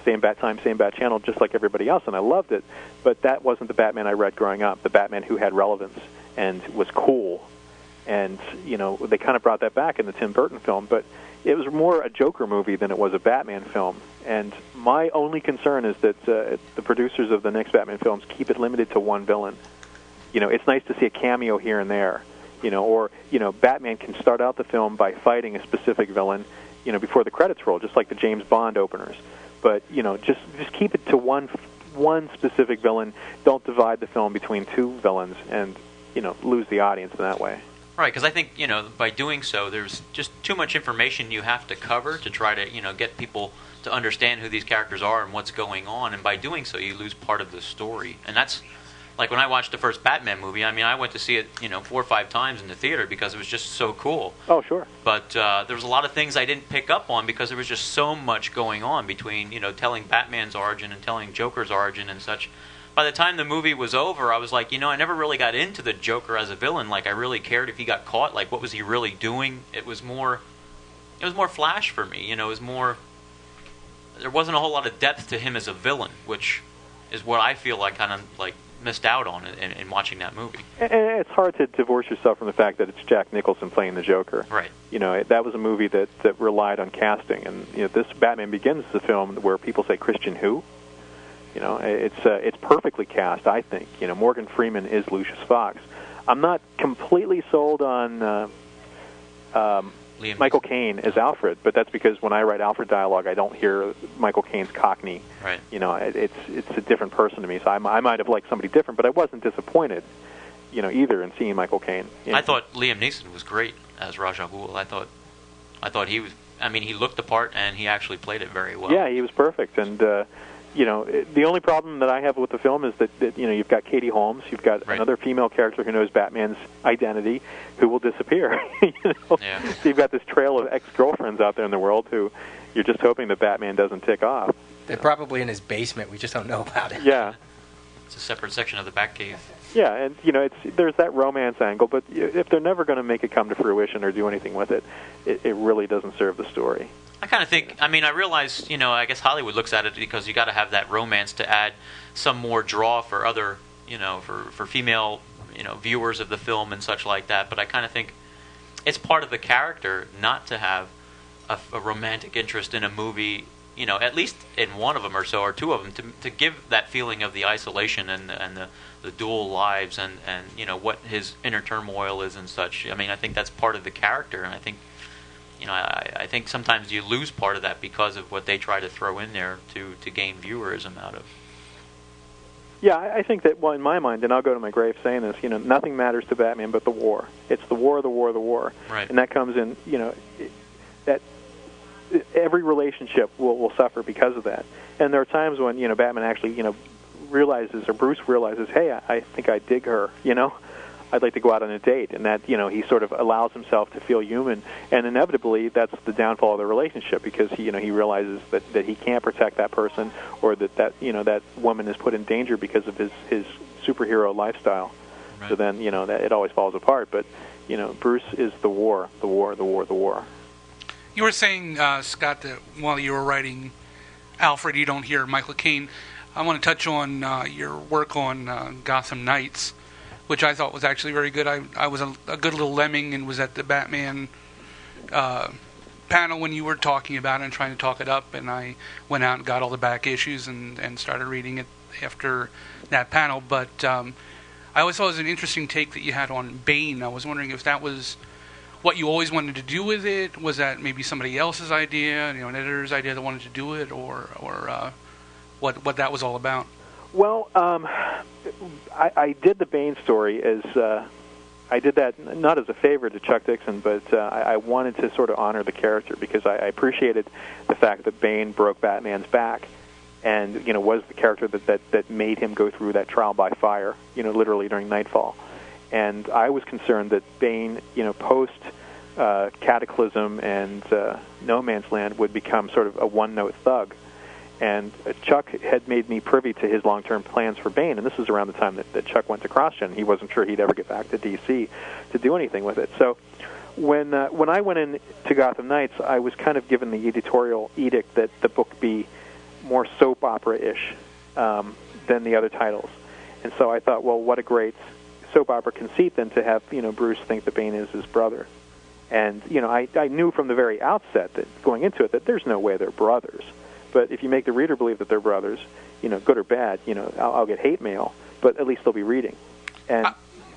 same bat time, same bat channel, just like everybody else, and I loved it. But that wasn't the Batman I read growing up, the Batman who had relevance and was cool. And, they kind of brought that back in the Tim Burton film, but it was more a Joker movie than it was a Batman film. And my only concern is that the producers of the next Batman films keep it limited to one villain. It's nice to see a cameo here and there. Or Batman can start out the film by fighting a specific villain, before the credits roll, just like the James Bond openers. But just keep it to one specific villain. Don't divide the film between two villains, and lose the audience in that way. Right, because I think by doing so, there's just too much information you have to cover to try to get people to understand who these characters are and what's going on. And by doing so, you lose part of the story, and that's. Like when I watched the first Batman movie, I went to see it, 4 or 5 times in the theater because it was just so cool. Oh, sure. But there was a lot of things I didn't pick up on because there was just so much going on between, telling Batman's origin and telling Joker's origin and such. By the time the movie was over, I was like, I never really got into the Joker as a villain. Like I really cared if he got caught. Like what was he really doing? It was more Flash for me. It was more. There wasn't a whole lot of depth to him as a villain, which is what I feel like kind of like. Missed out on in watching that movie. And it's hard to divorce yourself from the fact that it's Jack Nicholson playing the Joker. Right. That was a movie that relied on casting, and this Batman Begins is a film where people say Christian who. It's perfectly cast, I think. Morgan Freeman is Lucius Fox. I'm not completely sold on Michael Caine as Alfred, but that's because when I write Alfred dialogue, I don't hear Michael Caine's Cockney. Right. It's a different person to me. So I might have liked somebody different, but I wasn't disappointed, either in seeing Michael Caine. I thought Liam Neeson was great as Ra's al Ghul. I thought he was. He looked the part, and he actually played it very well. Yeah, he was perfect, and. The only problem that I have with the film is that you've got Katie Holmes, you've got another female character who knows Batman's identity, who will disappear. Yeah. So you've got this trail of ex-girlfriends out there in the world who you're just hoping that Batman doesn't tick off. They're probably in his basement. We just don't know about it. Yeah. It's a separate section of the Batcave. Yeah, and there's that romance angle, but if they're never going to make it come to fruition or do anything with it, it really doesn't serve the story. I kind of think, I realize, I guess Hollywood looks at it because you got to have that romance to add some more draw for other, for female, viewers of the film and such like that. But I kind of think it's part of the character not to have a romantic interest in a movie at least in one of them or so, or two of them, to give that feeling of the isolation and the dual lives and what his inner turmoil is and such. I mean, I think that's part of the character, and I think I think sometimes you lose part of that because of what they try to throw in there to gain viewerism out of. Yeah, I think that, well, in my mind, and I'll go to my grave saying this, nothing matters to Batman but the war. It's the war, the war, the war. Right. And that comes in, that every relationship will suffer because of that. And there are times when, Batman actually, realizes, or Bruce realizes, hey, I think I dig her, I'd like to go out on a date, and that he sort of allows himself to feel human, and inevitably that's the downfall of the relationship, because he realizes that he can't protect that person, or that woman is put in danger because of his superhero lifestyle. Right. So then that it always falls apart. But Bruce is the war, the war, the war, the war. You were saying, Scott, that while you were writing Alfred, you don't hear Michael Caine. I want to touch on your work on Gotham Knights, which I thought was actually very good. I was a good little lemming and was at the Batman panel when you were talking about it and trying to talk it up, and I went out and got all the back issues and started reading it after that panel. But I always thought it was an interesting take that you had on Bane. I was wondering if that was what you always wanted to do with it. Was that maybe somebody else's idea, an editor's idea that wanted to do it, or what that was all about? Well, I did the Bane story as I did that not as a favor to Chuck Dixon, but I wanted to sort of honor the character, because I appreciated the fact that Bane broke Batman's back, and was the character that made him go through that trial by fire, literally during Nightfall. And I was concerned that Bane, post Cataclysm and No Man's Land, would become sort of a one-note thug. And Chuck had made me privy to his long-term plans for Bane, and this was around the time that Chuck went to CrossGen. He wasn't sure he'd ever get back to DC to do anything with it. So when I went in to Gotham Knights, I was kind of given the editorial edict that the book be more soap opera-ish than the other titles. And so I thought, well, what a great soap opera conceit then to have Bruce think that Bane is his brother. And I knew from the very outset that going into it that there's no way they're brothers. But if you make the reader believe that they're brothers, good or bad, I'll get hate mail, but at least they'll be reading. And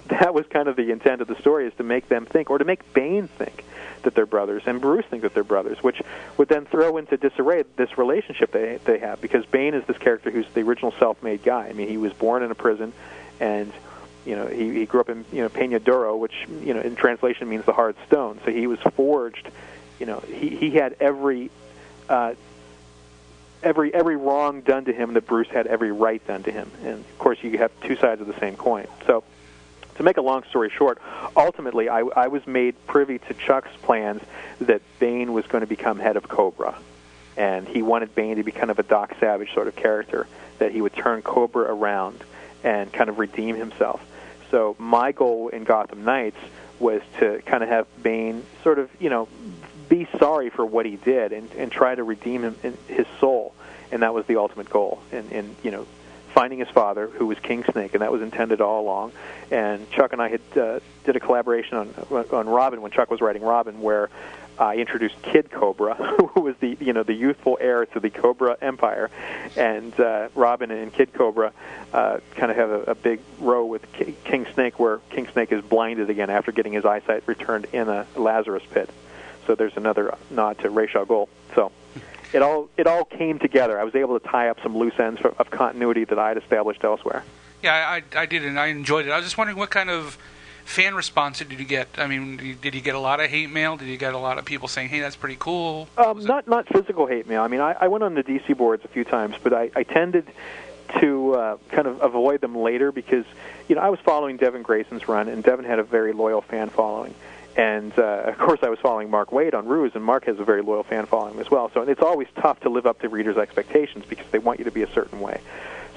that was kind of the intent of the story, is to make them think, or to make Bane think that they're brothers, and Bruce think that they're brothers, which would then throw into disarray this relationship they have, because Bane is this character who's the original self-made guy. I mean, he was born in a prison, and he grew up in Peña Duro, which in translation means the hard stone. So he was forged. He had every wrong done to him that Bruce had every right done to him. And, of course, you have two sides of the same coin. So to make a long story short, ultimately I was made privy to Chuck's plans that Bane was going to become head of Cobra. And he wanted Bane to be kind of a Doc Savage sort of character, that he would turn Cobra around and kind of redeem himself. So my goal in Gotham Knights was to kind of have Bane sort of, be sorry for what he did and try to redeem him in his soul, and that was the ultimate goal. And finding his father, who was King Snake, and that was intended all along. And Chuck and I had did a collaboration on Robin when Chuck was writing Robin, where I introduced Kid Cobra, who was the youthful heir to the Cobra Empire, and Robin and Kid Cobra kind of have a big row with King Snake, where King Snake is blinded again after getting his eyesight returned in a Lazarus pit. So there's another nod to Ra's al Ghul. So it all came together. I was able to tie up some loose ends of continuity that I had established elsewhere. Yeah, I did, and I enjoyed it. I was just wondering, what kind of fan response did you get? I mean, did you get a lot of hate mail? Did you get a lot of people saying, "Hey, that's pretty cool"? Not physical hate mail. I mean, I went on the DC boards a few times, but I tended to kind of avoid them later, because I was following Devin Grayson's run, and Devin had a very loyal fan following. And, of course, I was following Mark Waid on Ruse, and Mark has a very loyal fan following as well. So it's always tough to live up to readers' expectations, because they want you to be a certain way.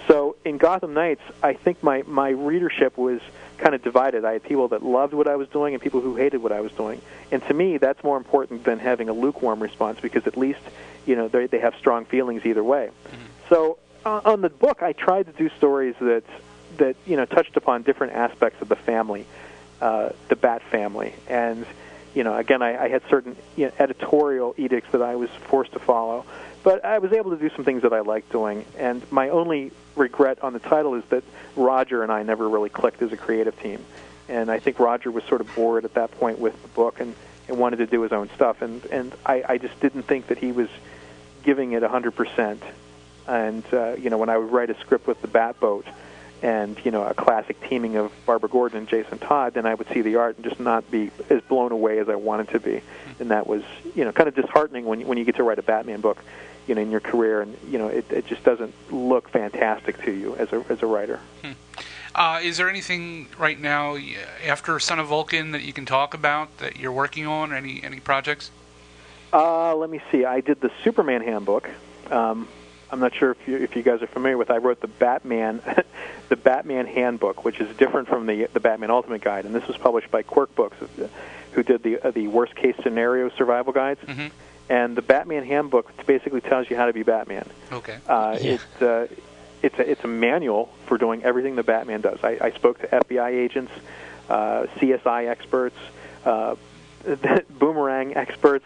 So in Gotham Knights, I think my readership was kind of divided. I had people that loved what I was doing and people who hated what I was doing. And to me, that's more important than having a lukewarm response, because at least they have strong feelings either way. Mm-hmm. So on the book, I tried to do stories that touched upon different aspects of the family. The Bat family, and again, I had certain editorial edicts that I was forced to follow. But I was able to do some things that I liked doing. And my only regret on the title is that Roger and I never really clicked as a creative team. And I think Roger was sort of bored at that point with the book and wanted to do his own stuff. And I just didn't think that he was giving it 100%. And, when I would write a script with the Bat-Boat and, a classic teaming of Barbara Gordon and Jason Todd, then I would see the art and just not be as blown away as I wanted to be. And that was, kind of disheartening when you get to write a Batman book, in your career, and, it just doesn't look fantastic to you as a writer. Is there anything right now after Son of Vulcan that you can talk about that you're working on? Any projects? Let me see. I did the Superman handbook. I'm not sure if you guys are familiar with. I wrote the Batman the Batman handbook, which is different from the Batman Ultimate Guide, and this was published by Quirk Books, who did the worst case scenario survival guides. Mm-hmm. And the Batman handbook basically tells you how to be Batman. Okay. It's a manual for doing everything the Batman does. I spoke to FBI agents, CSI experts, boomerang experts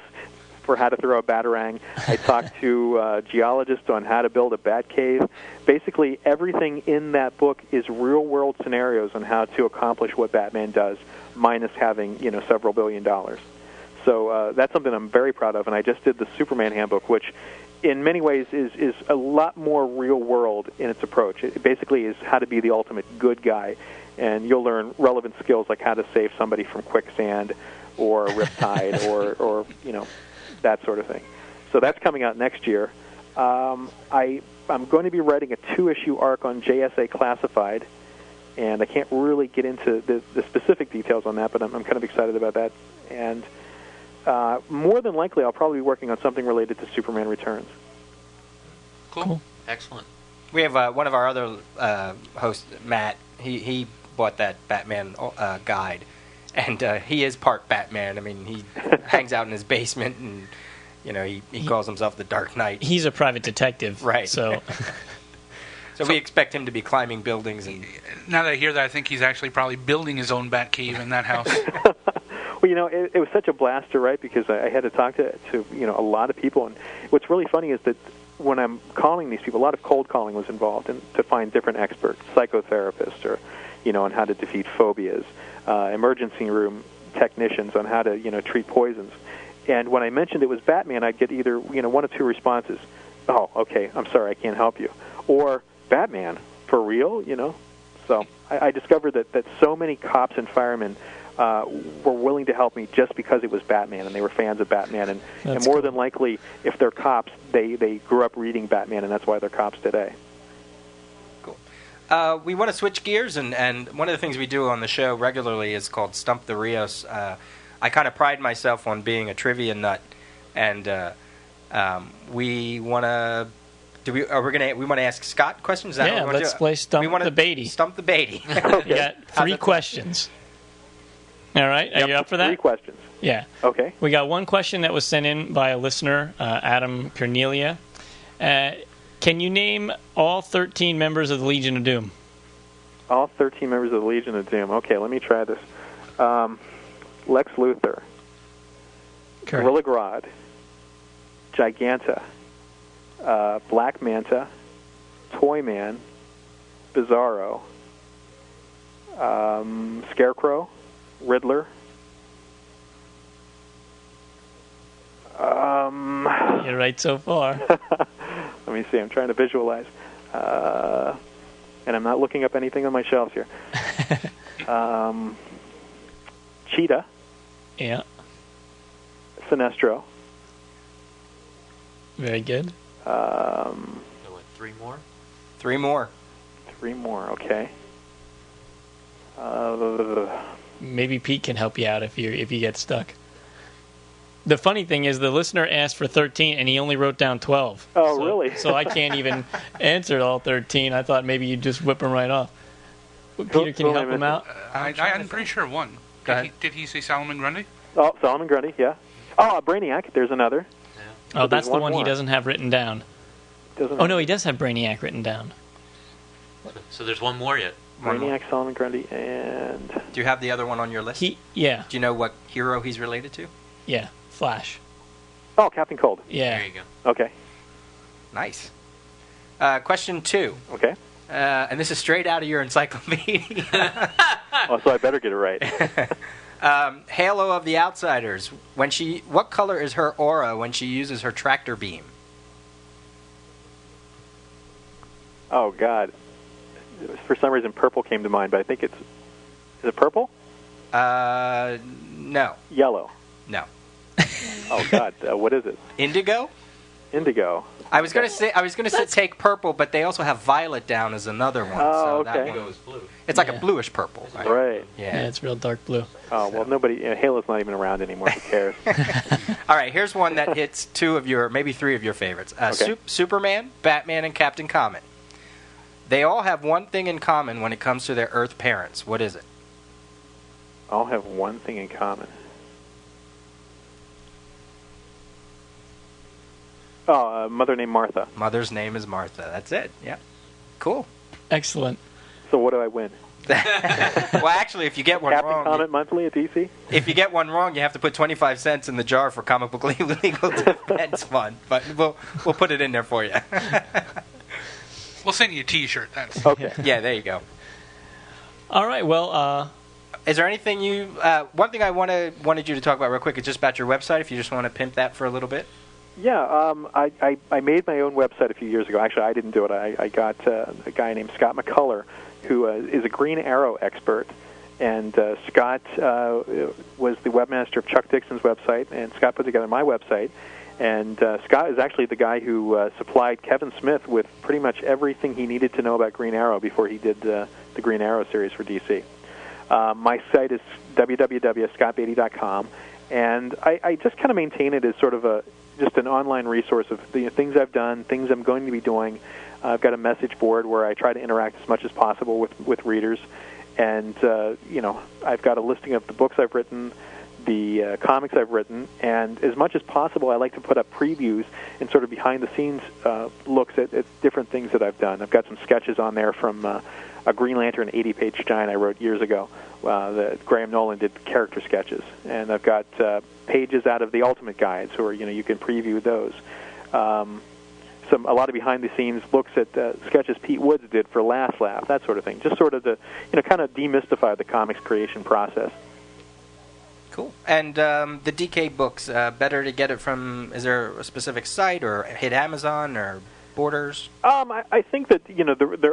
for how to throw a batarang. I talked to geologists on how to build a bat cave. Basically, everything in that book is real-world scenarios on how to accomplish what Batman does, minus having several $1 billion. So that's something I'm very proud of, and I just did the Superman handbook, which in many ways is a lot more real-world in its approach. It basically is how to be the ultimate good guy, and you'll learn relevant skills like how to save somebody from quicksand or riptide or that sort of thing. So that's coming out next year. I'm going to be writing a 2-issue arc on JSA Classified, and I can't really get into the specific details on that, but I'm kind of excited about that. And more than likely, I'll probably be working on something related to Superman Returns. Cool. Excellent. We have one of our other hosts, Matt. He bought that Batman guide, and he is part Batman. I mean, he hangs out in his basement, and he calls himself the Dark Knight. He's a private detective, right? So we expect him to be climbing buildings. And now that I hear that, I think he's actually probably building his own Batcave in that house. Well, it was such a blast to write because I had to talk to a lot of people, and what's really funny is that when I'm calling these people, a lot of cold calling was involved, and to find different experts, psychotherapists, or on how to defeat phobias, emergency room technicians on how to treat poisons. And when I mentioned it was Batman, I'd get either one of two responses: "Oh, okay, I'm sorry, I can't help you," or "Batman, for real?" So I discovered that so many cops and firemen were willing to help me just because it was Batman, and they were fans of Batman, and more than likely, if they're cops, they grew up reading Batman, and that's why they're cops today. Cool. We want to switch gears, and one of the things we do on the show regularly is called Stump the Rios. I kind of pride myself on being a trivia nut, and we want to. We want to ask Scott questions? Is that what we let's play Stump the Beatty. Stump the Beatty. You got 3 questions. All right, are you up for that? 3 questions. Yeah. Okay. We got one question that was sent in by a listener, Adam Cornelia. Can you name all 13 members of the Legion of Doom? All 13 members of the Legion of Doom. Okay, let me try this. Lex Luthor. Gorilla Grodd. Giganta. Black Manta. Toyman. Bizarro. Scarecrow. Riddler. You're right so far. Let me see. I'm trying to visualize. And I'm not looking up anything on my shelves here. Cheetah. Yeah. Sinestro. Very good. So what, 3 more? 3 more. 3 more, okay. Maybe Pete can help you out if you get stuck. The funny thing is the listener asked for 13 and he only wrote down 12. Oh, really? So I can't even answer all 13. I thought maybe you'd just whip them right off. Peter, can you help him out? I'm pretty sure one. Did he say Solomon Grundy? Oh, Solomon Grundy, yeah. Oh, Brainiac, there's another. Yeah. Oh, that's the one he doesn't have written down. No, he does have Brainiac written down. So there's one more yet. Brainiac, Solomon Grundy, and... Do you have the other one on your list? Yeah. Do you know what hero he's related to? Yeah. Flash. Oh, Captain Cold. Yeah. There you go. Okay. Nice. Question 2. Okay. And this is straight out of your encyclopedia. Oh, so I better get it right. Halo of the Outsiders. What color is her aura when she uses her tractor beam? Oh, God. For some reason, purple came to mind, but I think it's... Is it purple? No. Yellow. No. Oh, God. What is it? Indigo? Indigo. I was gonna say take purple, but they also have violet down as another one. Oh, so okay. that one, it's like a bluish purple. Right. Yeah, it's real dark blue. Oh, well, nobody... Halo's not even around anymore. Who cares? All right, here's one that hits 2 of your, maybe 3 of your favorites. Okay. Superman, Batman, and Captain Comet. They all have one thing in common when it comes to their Earth parents. What is it? All have one thing in common. Oh, a mother named Martha. Mother's name is Martha. That's it. Yeah. Cool. Excellent. So what do I win? Well, actually, if you get one Captain wrong... Comet Monthly at DC? If you get one wrong, you have to put 25 cents in the jar for Comic Book Legal Defense Fund. But we'll put it in there for you. We'll send you a T-shirt. That's Okay. Yeah, there you go. All right. Well, is there anything you... one thing I wanted you to talk about real quick is just about your website, if you just want to pimp that for a little bit. Yeah, I made my own website a few years ago. Actually, I didn't do it. I got a guy named Scott McCullough, who is a Green Arrow expert. And Scott was the webmaster of Chuck Dixon's website, and Scott put together my website. And Scott is actually the guy who supplied Kevin Smith with pretty much everything he needed to know about Green Arrow before he did the Green Arrow series for DC. My site is www.scottbeatty.com, and I just kind of maintain it as sort of just an online resource of the things I've done, things I'm going to be doing. I've got a message board where I try to interact as much as possible with readers, and I've got a listing of the books I've written, the comics I've written, and as much as possible, I like to put up previews and sort of behind-the-scenes looks at different things that I've done. I've got some sketches on there from a Green Lantern 80-page giant I wrote years ago. That Graham Nolan did character sketches, and I've got pages out of the Ultimate Guides, where you can preview those. A lot of behind-the-scenes looks at sketches Pete Woods did for Last Laugh, that sort of thing. Just sort of to kind of demystify the comics creation process. Cool. And the DK books, better to get it from? Is there a specific site, or hit Amazon or Borders? I think that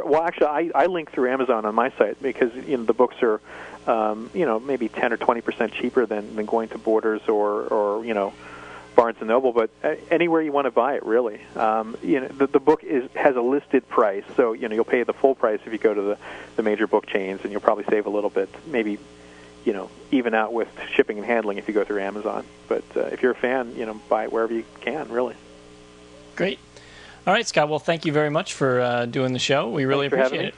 well, actually, I link through Amazon on my site because the books are maybe 10 or 20% cheaper than going to Borders or Barnes and Noble. But anywhere you want to buy it, really. The book has a listed price, so you'll pay the full price if you go to the major book chains, and you'll probably save a little bit, maybe even out with shipping and handling if you go through Amazon. But if you're a fan, buy it wherever you can, really. Great. All right, Scott. Well, thank you very much for doing the show. We really appreciate it.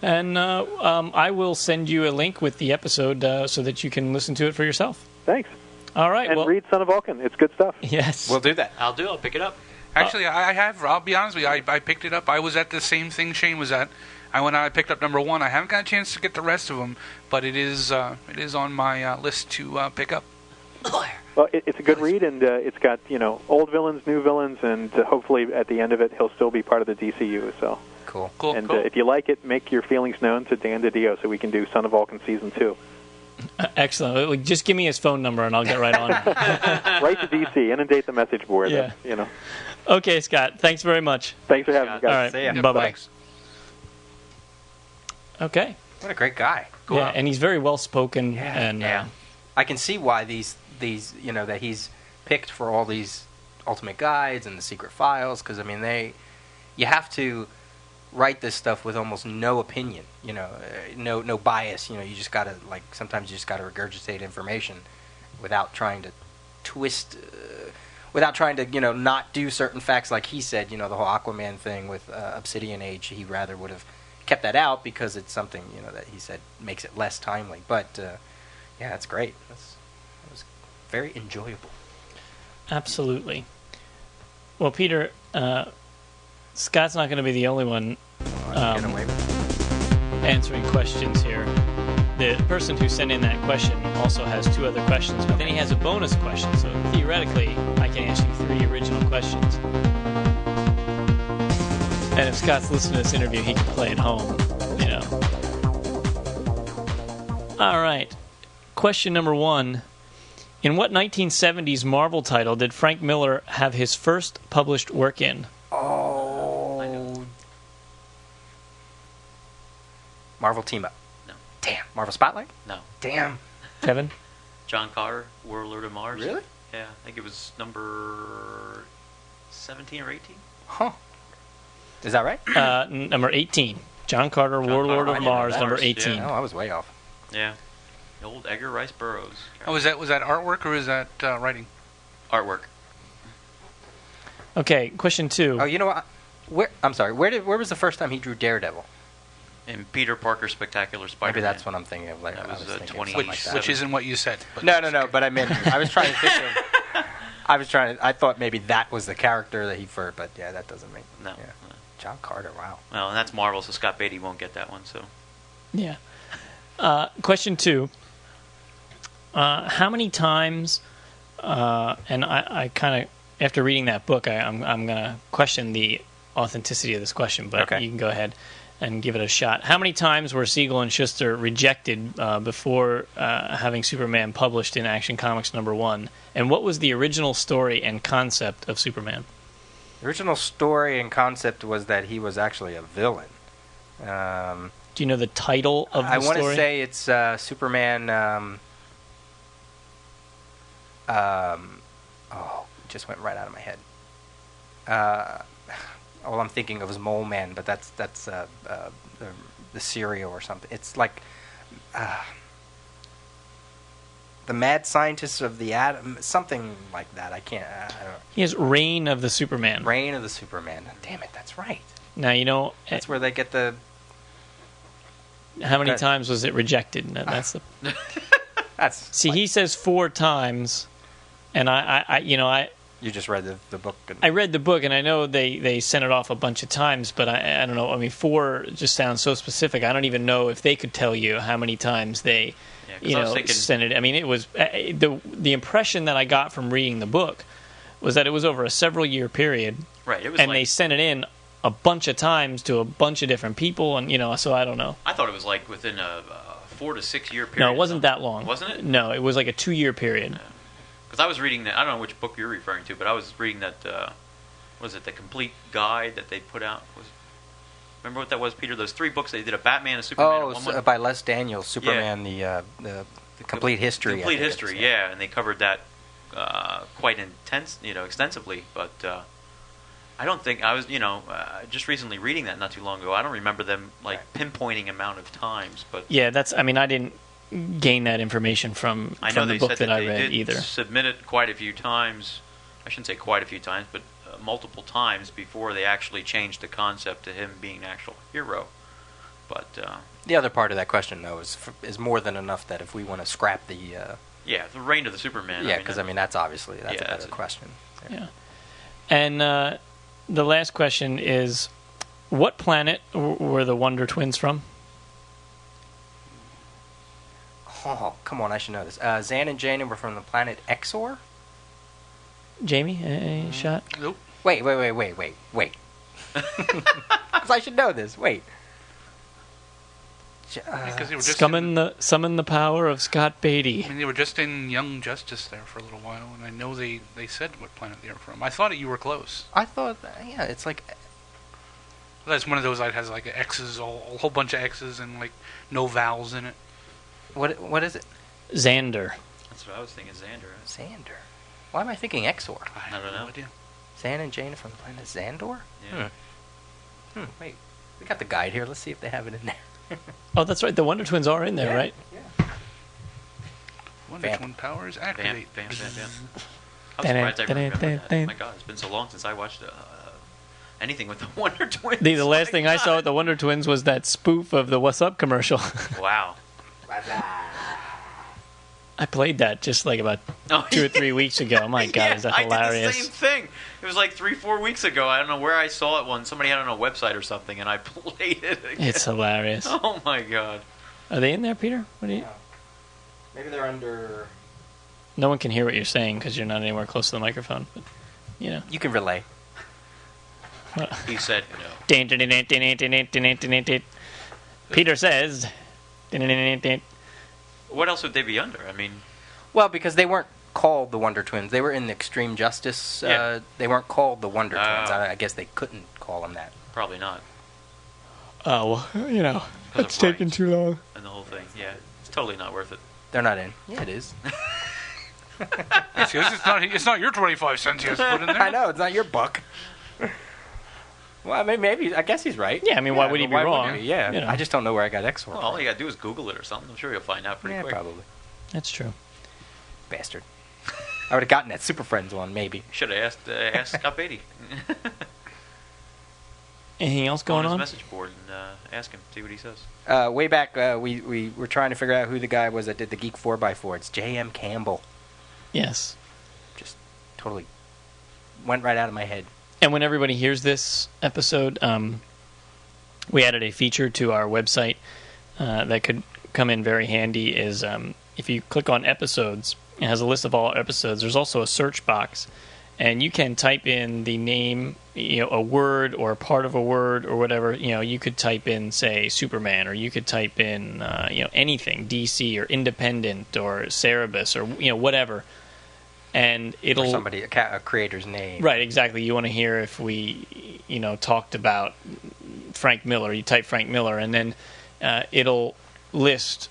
And I will send you a link with the episode so that you can listen to it for yourself. Thanks. All right. And read Son of Vulcan. It's good stuff. Yes. We'll do that. I'll pick it up. Actually, I have. I'll be honest with you. I picked it up. I was at the same thing Shane was at. I went out. I picked up number 1. I haven't got a chance to get the rest of them, but it is on my list to pick up. Well, it's a good read, and it's got old villains, new villains, and hopefully at the end of it he'll still be part of the DCU. So cool. And if you like it, make your feelings known to Dan DiDio so we can do Son of Vulcan season 2. Excellent. Just give me his phone number and I'll get right on. Right to DC. Inundate the message board. Yeah. Okay, Scott. Thanks very much. Thanks for having me, guys. All right. See ya. Bye-bye. Thanks. Okay. What a great guy. Cool. Yeah, and he's very well spoken. Yeah. I can see why these that he's picked for all these Ultimate Guides and the Secret Files, because you have to write this stuff with almost no opinion, no bias. You just gotta sometimes you just gotta regurgitate information without trying to twist, without trying to not do certain facts. Like he said, the whole Aquaman thing with Obsidian Age, he rather would have kept that out because it's something that he said makes it less timely. But yeah, that's great. It was very enjoyable. Absolutely. Well, Peter, Scott's not going to be the only one. Get away with it. answering questions here. The person who sent in that question also has 2 other questions, but then he has a bonus question, so theoretically, I can ask you 3 original questions. And if Scott's listening to this interview, he can play at home, you know. All right. Question number 1. In what 1970s Marvel title did Frank Miller have his first published work in? Oh. Marvel Team Up. No. Damn. Marvel Spotlight? No. Damn. Kevin? John Carter, Warlord of Mars. Really? Yeah, I think it was number 17 or 18. Huh. Is that right? Number 18. John Carter, Warlord Carter, of Mars, Mars, number yeah. 18. Oh, I was way off. Yeah. The old Edgar Rice Burroughs. Oh, was that artwork or is that writing? Artwork. Okay, question 2. Oh, you know what? I'm sorry. Where was the first time he drew Daredevil? In Peter Parker's Spectacular Spider-Man. Maybe that's what I'm thinking of. Like, That I was, was thinking 20 something like that. Which isn't what you said. But No. But I meant I was trying to think of. I thought maybe that was the character that he for, but yeah, that doesn't make. No. Yeah. no. John Carter. Wow. Well, and that's Marvel, so Scott Beatty won't get that one. So. Yeah. Question 2. How many times, and I kind of, after reading that book, I'm going to question the authenticity of this question, but Okay. you can go ahead and give it a shot. How many times were Siegel and Schuster rejected before having Superman published in Action Comics #1? And what was the original story and concept of Superman? The original story and concept was that he was actually a villain. Do you know the title of the I story? want to say it's Superman. It just went right out of my head. All I'm thinking of is Mole Man, but that's the cereal or something. It's like the mad scientists of the atom, something like that. I don't know. He has Reign of the Superman. Reign of the Superman. Damn it, that's right. Now, you know, That's where they get the. how many Good. times was it rejected? That's the. That's See, he says 4 times, and I you just read the book. I read the book, and I know they sent it off a bunch of times, but I don't know. I mean, 4 just sounds so specific. I don't even know if they could tell you how many times they, Yeah, 'cause I was thinking- sent it. I mean, it was the impression that I got from reading the book was that it was over a several year period, Right. It was and like, they sent it in a bunch of times to a bunch of different people, and so I don't know. I thought it was like within a 4 to 6 year period. No, it wasn't that long. Wasn't it? No, it was like a 2-year period. Because I was reading that. I don't know which book you're referring to, but I was reading that. Was it the complete guide that they put out? Remember what that was, Peter? Those 3 books they did: a Batman, a Superman, and one. By Les Daniels, Superman, the complete history. The I complete think it is, history, yeah, and they covered that quite extensively. But I don't think I was, just recently reading that not too long ago. I don't remember them pinpointing amount of times, but Yeah, I mean, I didn't gain that information from I know the they book said that I they read did either. submit it quite a few times. I shouldn't say quite a few times, but multiple times before they actually changed the concept to him being an actual hero. But the other part of that question, though, is more than enough that if we want to scrap the yeah, the reign of the Superman. because that's obviously a better that's question. Yeah. And the last question is, what planet were the Wonder Twins from? Oh, come on, I should know this. Zan and Jane were from the planet Exor? Jamie, any shot? Nope. Wait. 'Cause I should know this. Wait. Because they were just Summon the power of Scott Beatty. I mean, they were just in Young Justice there for a little while, and I know they said what planet they were from. I thought you were close. I thought, it's like... That's one of those that has like X's, a whole bunch of X's, and like no vowels in it. What is it? Xander. that's what I was thinking, Xander. Xander. Why am I thinking Exor? I don't know. No idea. Zan and Jane are from the planet Xandor? Yeah. Wait. We got the guide here. Let's see if they have it in there. Oh, that's right. The Wonder Twins are in there, right? Yeah. Wonder Vamp. Twin powers Bam, activate. bam, bam, bam. I'm surprised I remember that. Dun-dun-dun-dun-dun. My God, it's been so long since I watched anything with the Wonder Twins. The last My thing I God. saw with the Wonder Twins was that spoof of the What's Up commercial. Wow. I played that just like about 2 or 3 weeks ago. My God, is that hilarious? I did the same thing. It was like 3-4 weeks ago. I don't know where I saw it. Somebody had it on a website or something, and I played it again. It's hilarious. Oh my God. Are they in there, Peter? What do you? No. Maybe they're under. No one can hear what you're saying because you're not anywhere close to the microphone. But, you know. You can relay. He said no. Peter says. What else would they be under? I mean, Well, because they weren't called the Wonder Twins. They were in the Extreme Justice. Yeah. They weren't called the Wonder Twins. Oh. I guess they couldn't call them that. probably not. Oh, well, you know, Because it's of taken rights too long. And the whole thing. Yeah, it's totally not worth it. They're not in. Yeah, it is. It's not your 25 cents you have to put in there. I know, it's not your buck. Well, I mean, maybe. I guess he's right. Yeah, I mean, why would he be wrong? wouldn't he? Yeah, You know. I just don't know where I got X Well, from. all you gotta do is Google it or something. I'm sure you'll find out pretty Yeah, quick. probably. That's true. Bastard. I would have gotten that Super Friends one, maybe. Should have asked Scott Beatty. Anything else Go going on his on? message board and ask him, see what he says. Way back, we were trying to figure out who the guy was that did the Geek 4x4. It's J.M. Campbell. Yes. Just totally went right out of my head. And when everybody hears this episode, we added a feature to our website that could come in very handy. Is if you click on episodes, it has a list of all our episodes. There's also a search box, and you can type in the name, a word or a part of a word or whatever. You could type in, say, Superman, or you could type in, anything, DC or Independent or Cerebus or whatever. And it'll Or somebody, a creator's name. Right, exactly. You want to hear if we, talked about Frank Miller. You type Frank Miller, and then it'll list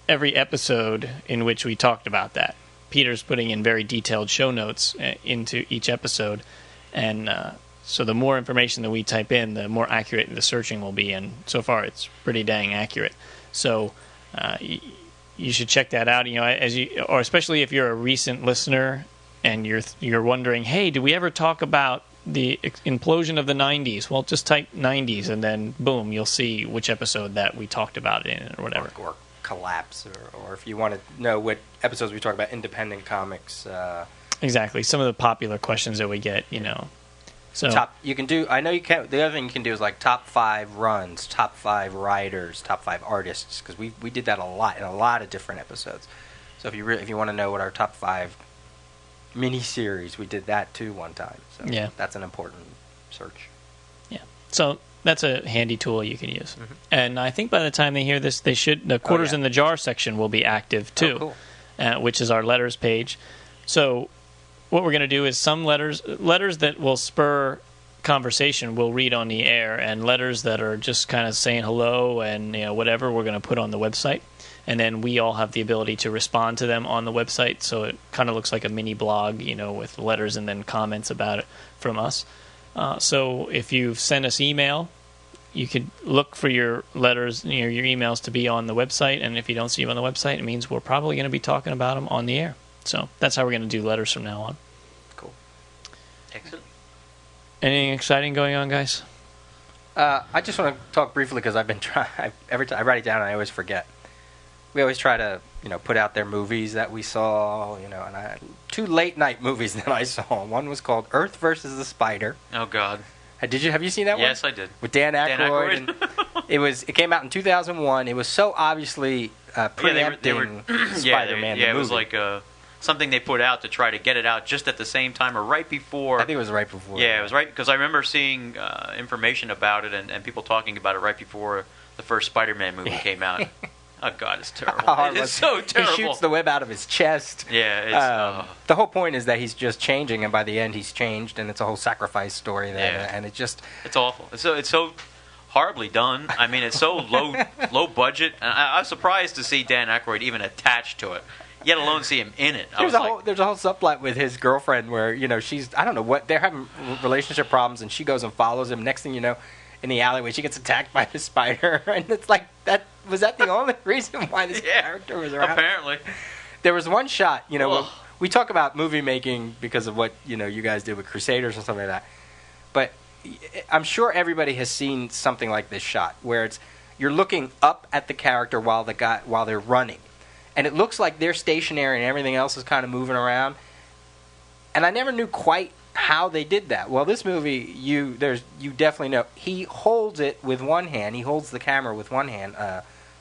every episode in which we talked about that. Peter's putting in very detailed show notes into each episode, and so the more information that we type in, the more accurate the searching will be, and so far it's pretty dang accurate. So you should check that out. Or especially if you're a recent listener and you're wondering, hey, did we ever talk about the implosion of the 90s? Well, just type 90s, and then boom, you'll see which episode that we talked about it in, or whatever. Or collapse, or if you want to know what episodes we talk about, independent comics. Exactly. Some of the popular questions that we get, So You can do. I know you can. The other thing you can do is like top 5 runs, top 5 writers, top 5 artists, because we did that a lot in a lot of different episodes. So if you want to know what our top 5 miniseries, we did that too one time. So Yeah. that's an important search. Yeah. So that's a handy tool you can use. Mm-hmm. And I think by the time they hear this, the Quarters in the Jar section will be active too, which is our letters page. So what we're going to do is some letters that will spur conversation we'll read on the air, and letters that are just kind of saying hello and whatever we're going to put on the website, and then we all have the ability to respond to them on the website, so it kind of looks like a mini blog, with letters and then comments about it from us. So if you send us email, you could look for your letters, your emails to be on the website, and if you don't see them on the website, it means we're probably going to be talking about them on the air. So that's how we're going to do letters from now on. Cool. Excellent. Anything exciting going on, guys? I just want to talk briefly because I've been trying. Every time I write it down, and I always forget. We always try to, put out their movies that we saw, and I had 2 late night movies that I saw. One was called Earth versus the Spider. Oh God. Have you seen that one? Yes, I did. With Dan Aykroyd. And it came out in 2001. It was so obviously preempting Spider-Man. It was like something they put out to try to get it out just at the same time or right before. I think it was right before. Yeah, it was right because I remember seeing information about it and people talking about it right before the first Spider-Man movie came out. Oh God, it's terrible. It's so terrible. He shoots the web out of his chest. Yeah, it's the whole point is that he's just changing, and by the end he's changed, and it's a whole sacrifice story. And it's awful. It's so horribly done. I mean, it's so low budget. And I was surprised to see Dan Aykroyd even attached to it, yet alone see him in it. There's a whole subplot with his girlfriend where she's I don't know what they're having relationship problems, and she goes and follows him. Next thing you know, in the alleyway, she gets attacked by the spider, and it's like that. Was that the only reason why this character was around? Apparently. There was one shot, we talk about movie making because of what, you guys did with Crusaders and stuff like that. But I'm sure everybody has seen something like this shot where you're looking up at the character while they're running. and it looks like they're stationary and everything else is kind of moving around. And I never knew quite how they did that. Well, this movie, you definitely know. He holds it with one hand. He holds the camera with one hand.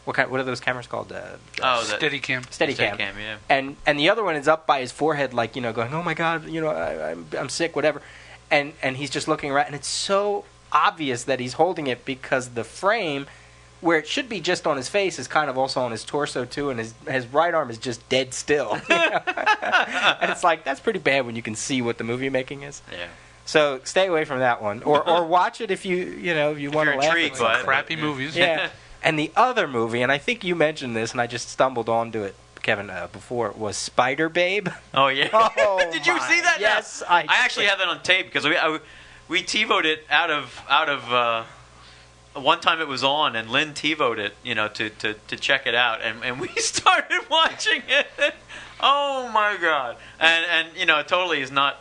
What are those cameras called? Steadicam. Steadicam, yeah. And the other one is up by his forehead, like, going, oh my God, I'm sick, whatever. And he's just looking around, and it's so obvious that he's holding it because the frame, where it should be just on his face, is kind of also on his torso too, and his right arm is just dead still. And it's like, that's pretty bad when you can see what the movie making is. Yeah. So stay away from that one, or watch it if you want to laugh at intrigued some by it. Crappy movies. Yeah. And the other movie, and I think you mentioned this, and I just stumbled onto it, Kevin, before, was Spider Babe. Oh yeah. Oh, Did you see that? Yes, I actually have that on tape because we TiVoed it out of one time it was on, and Lynn TiVoed it, to check it out, and we started watching it. Oh my God! And it totally is not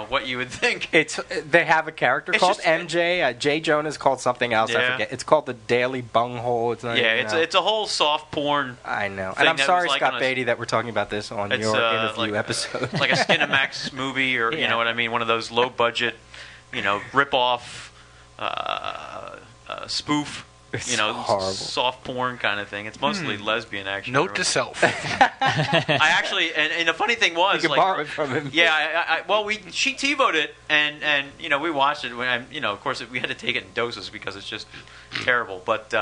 what you would think. They have a character called just, MJ. Jay Jonah is called something else. Yeah. I forget. It's called the Daily Bunghole. It's not. It's a whole soft porn. I know, and I'm sorry, Scott Beatty, that we're talking about this on your interview episode. Like a Skinamax movie, or you know what I mean, one of those low budget, rip off, spoof. Horrible. Soft porn kind of thing. It's mostly lesbian action. Note to self. I actually, and the funny thing was, you can borrow it from him. Yeah, she TiVoed it, and we watched it. Of course, we had to take it in doses because it's just terrible. But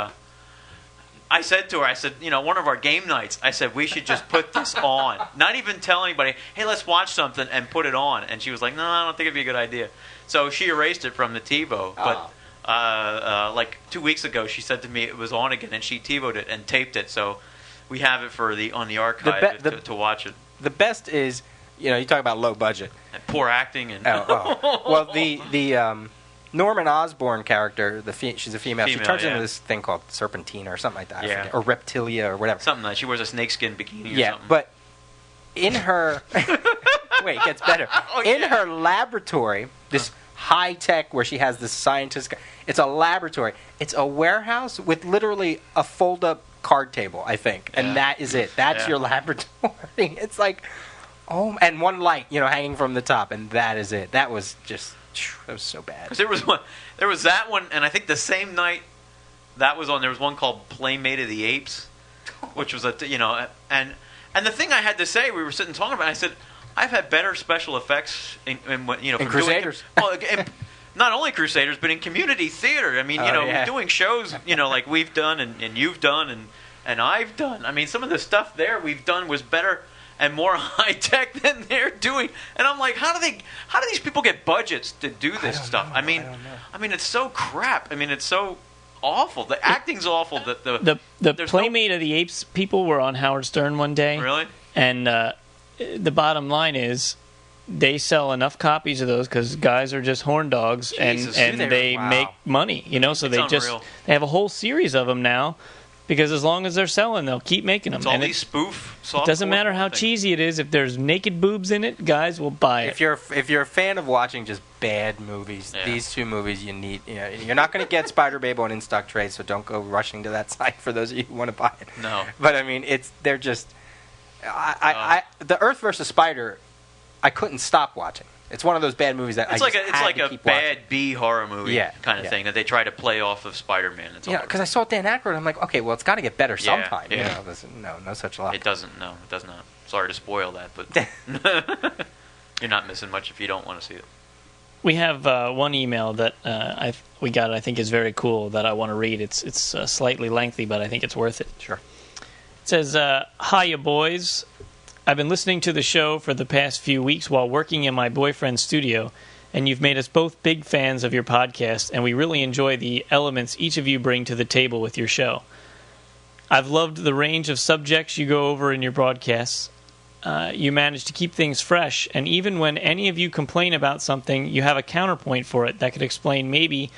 I said to her, one of our game nights, I said, we should just put this on. Not even tell anybody, hey, let's watch something and put it on. And she was like, no, I don't think it'd be a good idea. So she erased it from the TiVo, but. Like 2 weeks ago, she said to me it was on again, and she TiVoed it and taped it, so we have it on the archive to watch it. The best is, you talk about low budget and poor acting and. Well, the Norman Osborn character, she's a female. She turns into this thing called Serpentina or something like that, I forget, or Reptilia or whatever. Something like she wears a snakeskin bikini. Or something. But in her wait, it gets better. In her laboratory, this. High tech, where she has this scientist. It's a laboratory. It's a warehouse with literally a fold up card table, I think, and that is it. That's your laboratory. It's like, and one light, hanging from the top, and that is it. That was so bad. Because there was that one, and I think the same night that was on, there was one called Playmate of the Apes, which was and the thing I had to say, we were sitting talking about, I said, I've had better special effects in Crusaders. Not only Crusaders, but in community theater. I mean, doing shows, like we've done and you've done and I've done. I mean, some of the stuff there we've done was better and more high tech than they're doing. And I'm like, how do these people get budgets to do this stuff? I mean, it's so crap. I mean, it's so awful. The acting's awful. The Playmate of the Apes people were on Howard Stern one day. Really? And the bottom line is they sell enough copies of those because guys are just horn dogs. Jesus, and they make money, so it's unreal. They have a whole series of them now because as long as they're selling, they'll keep making them. It's all these spoof softcore. It doesn't matter how cheesy it is. If there's naked boobs in it, guys will buy it. If you're a fan of watching just bad movies, these two movies you need. You're not going to get Spider Babe on in stock trade, so don't go rushing to that site for those of you who want to buy it. No, but I mean, they're just. The Earth versus Spider, I couldn't stop watching. It's one of those bad movies that it's like a bad B horror movie kind of yeah. thing that they try to play off of Spider-Man. Because I saw Dan Aykroyd, I'm like, okay, well, it's got to get better sometime. Yeah. No such luck. It doesn't. No, it does not. Sorry to spoil that, but you're not missing much if you don't want to see it. We have one email that we got. I think is very cool that I want to read. It's slightly lengthy, but I think it's worth it. Sure. It says, "Hiya, boys. I've been listening to the show for the past few weeks while working in my boyfriend's studio, and you've made us both big fans of your podcast, and we really enjoy the elements each of you bring to the table with your show. I've loved the range of subjects you go over in your broadcasts. You manage to keep things fresh, and even when any of you complain about something, you have a counterpoint for it that could explain maybe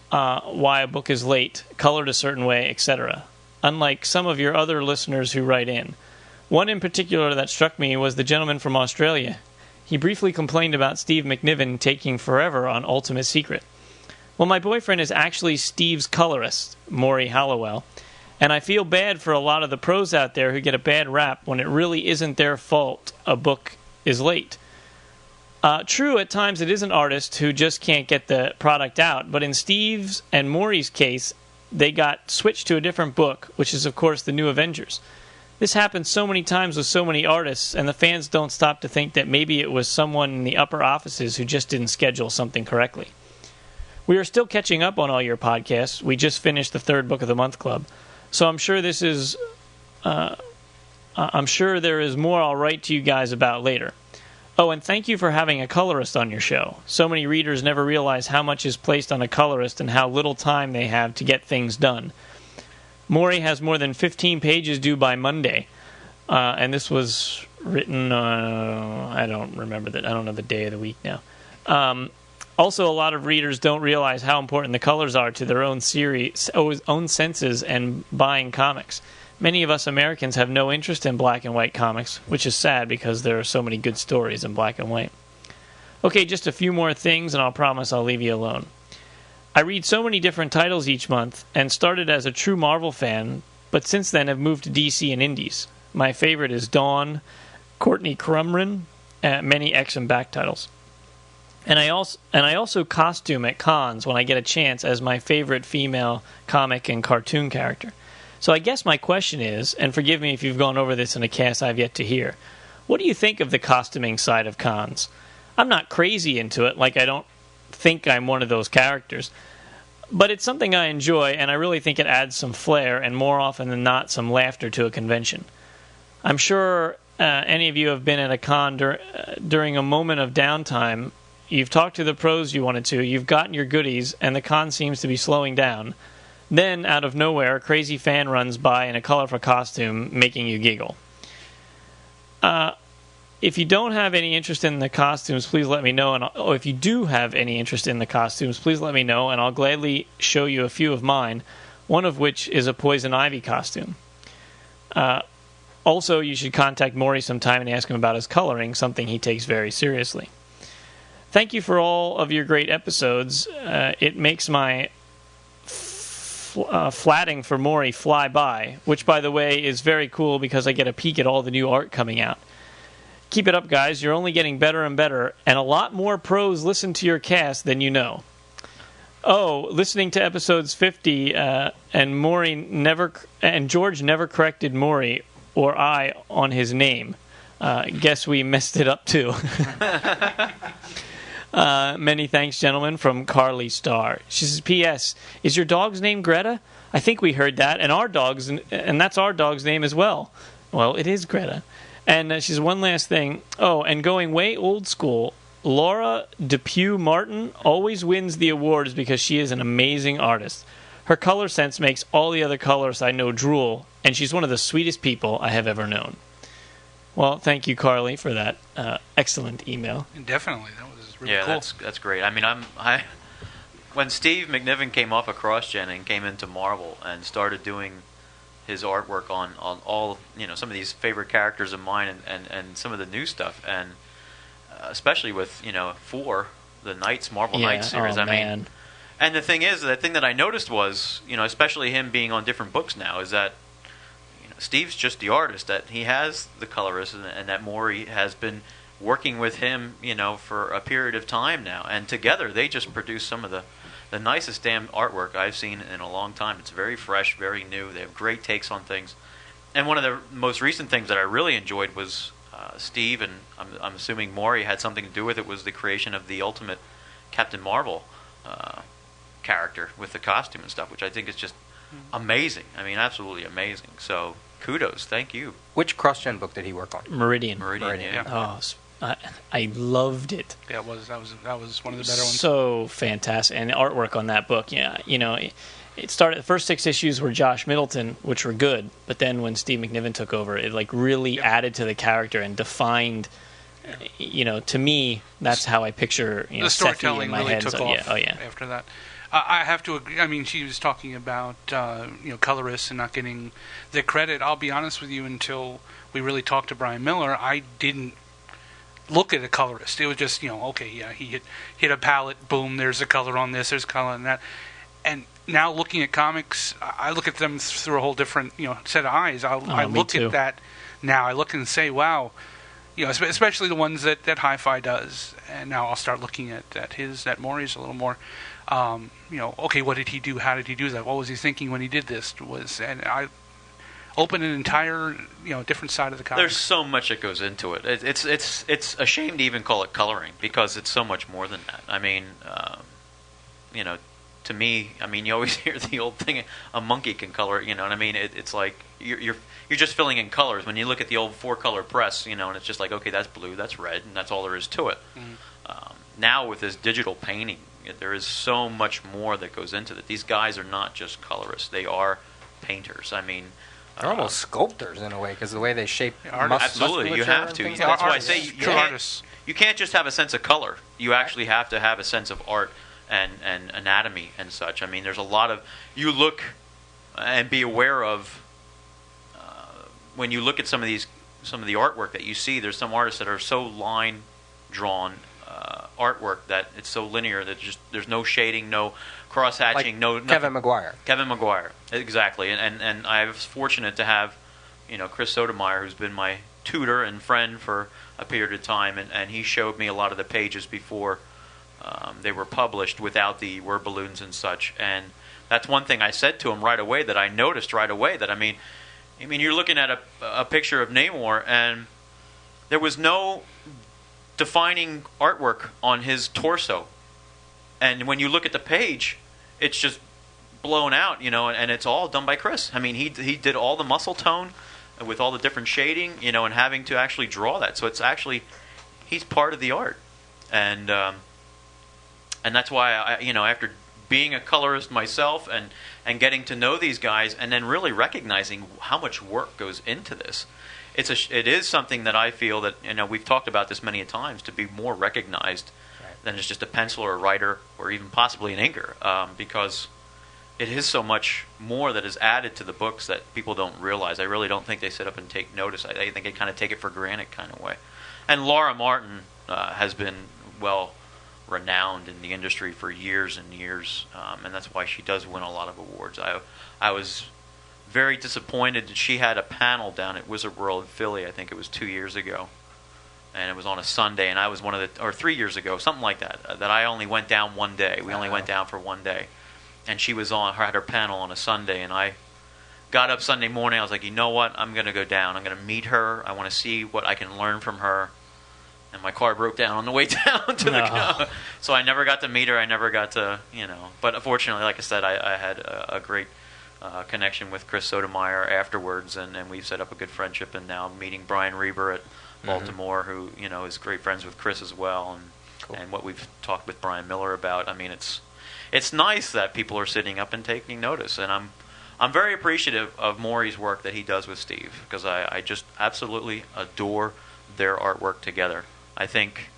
why a book is late, colored a certain way, etc., unlike some of your other listeners who write in. One in particular that struck me was the gentleman from Australia. He briefly complained about Steve McNiven taking forever on Ultimate Secret. Well, my boyfriend is actually Steve's colorist, Maury Hallowell, And I feel bad for a lot of the pros out there who get a bad rap when it really isn't their fault a book is late. True, at times it is an artist who just can't get the product out, but in Steve's and Maury's case, they got switched to a different book, which is, of course, the New Avengers. This happens so many times with so many artists, and the fans don't stop to think that maybe it was someone in the upper offices who just didn't schedule something correctly. We are still catching up on all your podcasts. We just finished the 3rd Book of the Month Club, so I'm sure I'm sure there is more I'll write to you guys about later. Oh, and thank you for having a colorist on your show. So many readers never realize how much is placed on a colorist and how little time they have to get things done. Maury has more than 15 pages due by Monday, and this was written, I don't remember that. I don't know the day of the week now. Also, a lot of readers don't realize how important the colors are to their own senses and buying comics. Many of us Americans have no interest in black and white comics, which is sad because there are so many good stories in black and white. Okay, just a few more things, and I'll promise I'll leave you alone. I read so many different titles each month, and started as a true Marvel fan, but since then have moved to DC and Indies. My favorite is Dawn, Courtney Crumrin, many X and back titles. And I also costume at cons when I get a chance as my favorite female comic and cartoon character. So I guess my question is, and forgive me if you've gone over this in a cast I've yet to hear, what do you think of the costuming side of cons? I'm not crazy into it, like I don't think I'm one of those characters, but it's something I enjoy, and I really think it adds some flair, and more often than not, some laughter to a convention. I'm sure any of you have been at a con during a moment of downtime. You've talked to the pros you wanted to, you've gotten your goodies, and the con seems to be slowing down. Then, out of nowhere, a crazy fan runs by in a colorful costume, making you giggle. If you don't have any interest in the costumes, please let me know. And if you do have any interest in the costumes, please let me know, and I'll gladly show you a few of mine, one of which is a Poison Ivy costume. Also, you should contact Maury sometime and ask him about his coloring, something he takes very seriously. Thank you for all of your great episodes. It makes my flatting for Maury fly by, which, by the way, is very cool because I get a peek at all the new art coming out. Keep it up, guys. You're only getting better and better, and a lot more pros listen to your cast than you know. Oh, listening to episodes 50, and George never corrected Maury or I on his name. Guess we messed it up too. Many thanks, gentlemen, from Carly Starr. She says, P.S. Is your dog's name Greta? I think we heard that, and that's our dog's name as well. Well, it is Greta. And she says, one last thing. Oh, and going way old school, Laura Depew Martin always wins the awards because she is an amazing artist. Her color sense makes all the other colorists I know drool, and she's one of the sweetest people I have ever known. Well, thank you, Carly, for that excellent email. Definitely, that was really cool. Yeah, that's great. I mean, when Steve McNiven came off of CrossGen and came into Marvel and started doing his artwork on all, some of these favorite characters of mine and some of the new stuff, and especially with for the Marvel Knights series. Man. And the thing is, the thing that I noticed was, especially him being on different books now, is that Steve's just the artist, that he has the colorist, and that Maury has been working with him, for a period of time now, and together they just produce some of the nicest damn artwork I've seen in a long time. It's very fresh, very new. They have great takes on things. And one of the most recent things that I really enjoyed was Steve, and I'm assuming Maury had something to do with it, was the creation of the Ultimate Captain Marvel character with the costume and stuff, which I think is just amazing. I mean, absolutely amazing. So kudos, thank you. Which CrossGen book did he work on? Meridian. Yeah. Oh, I loved it. Yeah, that was one of the better ones. So fantastic, and the artwork on that book. Yeah, it started. The first 6 issues were Josh Middleton, which were good, but then when Steve McNiven took over, it really added to the character and defined. To me, that's how I picture the storytelling in my really head. took off after that. I have to agree. I mean, she was talking about colorists and not getting the credit. I'll be honest with you, until we really talked to Brian Miller, I didn't look at a colorist. It was just, he hit a palette, boom, there's a color on this, there's color on that. And now looking at comics, I look at them through a whole different set of eyes. I look too. at that now. I look and say, wow, especially the ones that Hi-Fi does. And now I'll start looking at Maury's a little more. Okay, what did he do? How did he do that? What was he thinking when he did this? And I open an entire different side of the comic. There's so much that goes into it. It's a shame to even call it coloring because it's so much more than that. I mean, to me, you always hear the old thing: a monkey can color. You know what I mean? It's like you're just filling in colors. When you look at the old 4-color press, and it's just like, okay, that's blue, that's red, and that's all there is to it. Mm-hmm. Now with this digital painting, there is so much more that goes into it. These guys are not just colorists; they are painters. I mean. They're almost sculptors in a way because the way they shape absolutely, you have to. That's why I say you can't just have a sense of color. You actually have to have a sense of art and anatomy and such. I mean, there's a lot of you look and be aware of when you look at some of the artwork that you see. There's some artists that are so line drawn artwork that it's so linear that there's no shading, no cross hatching, like Kevin McGuire. Kevin McGuire, exactly. And I was fortunate to have, Chris Sotomayor, who's been my tutor and friend for a period of time, and he showed me a lot of the pages before they were published without the word balloons and such. And that's one thing I said to him right away that I noticed right away that you're looking at a picture of Namor and there was no defining artwork on his torso. And when you look at the page, it's just blown out, and it's all done by Chris. I mean, he did all the muscle tone with all the different shading, and having to actually draw that. So it's actually, he's part of the art. And that's why, after being a colorist myself and getting to know these guys and then really recognizing how much work goes into this, it is something that I feel that, we've talked about this many a times, to be more recognized than it's just a pencil or a writer or even possibly an inker, because it is so much more that is added to the books that people don't realize. I really don't think they sit up and take notice. I think they kind of take it for granted kind of way. And Laura Martin has been well renowned in the industry for years and years, and that's why she does win a lot of awards. I was very disappointed that she had a panel down at Wizard World in Philly, I think it was 2 years ago. And it was on a Sunday, and I was or 3 years ago, something like that I only went down one day. We only went down for one day. And she had her panel on a Sunday, and I got up Sunday morning. I was like, you know what? I'm going to go down. I'm going to meet her. I want to see what I can learn from her. And my car broke down on the way down to the so I never got to meet her. I never got to, But unfortunately, like I said, I had a great connection with Chris Sotomayor afterwards, and we've set up a good friendship. And now I'm meeting Brian Reber at Baltimore, who is great friends with Chris as well, and what we've talked with Brian Miller about. I mean, it's nice that people are sitting up and taking notice, and I'm very appreciative of Maury's work that he does with Steve, because I just absolutely adore their artwork together. I think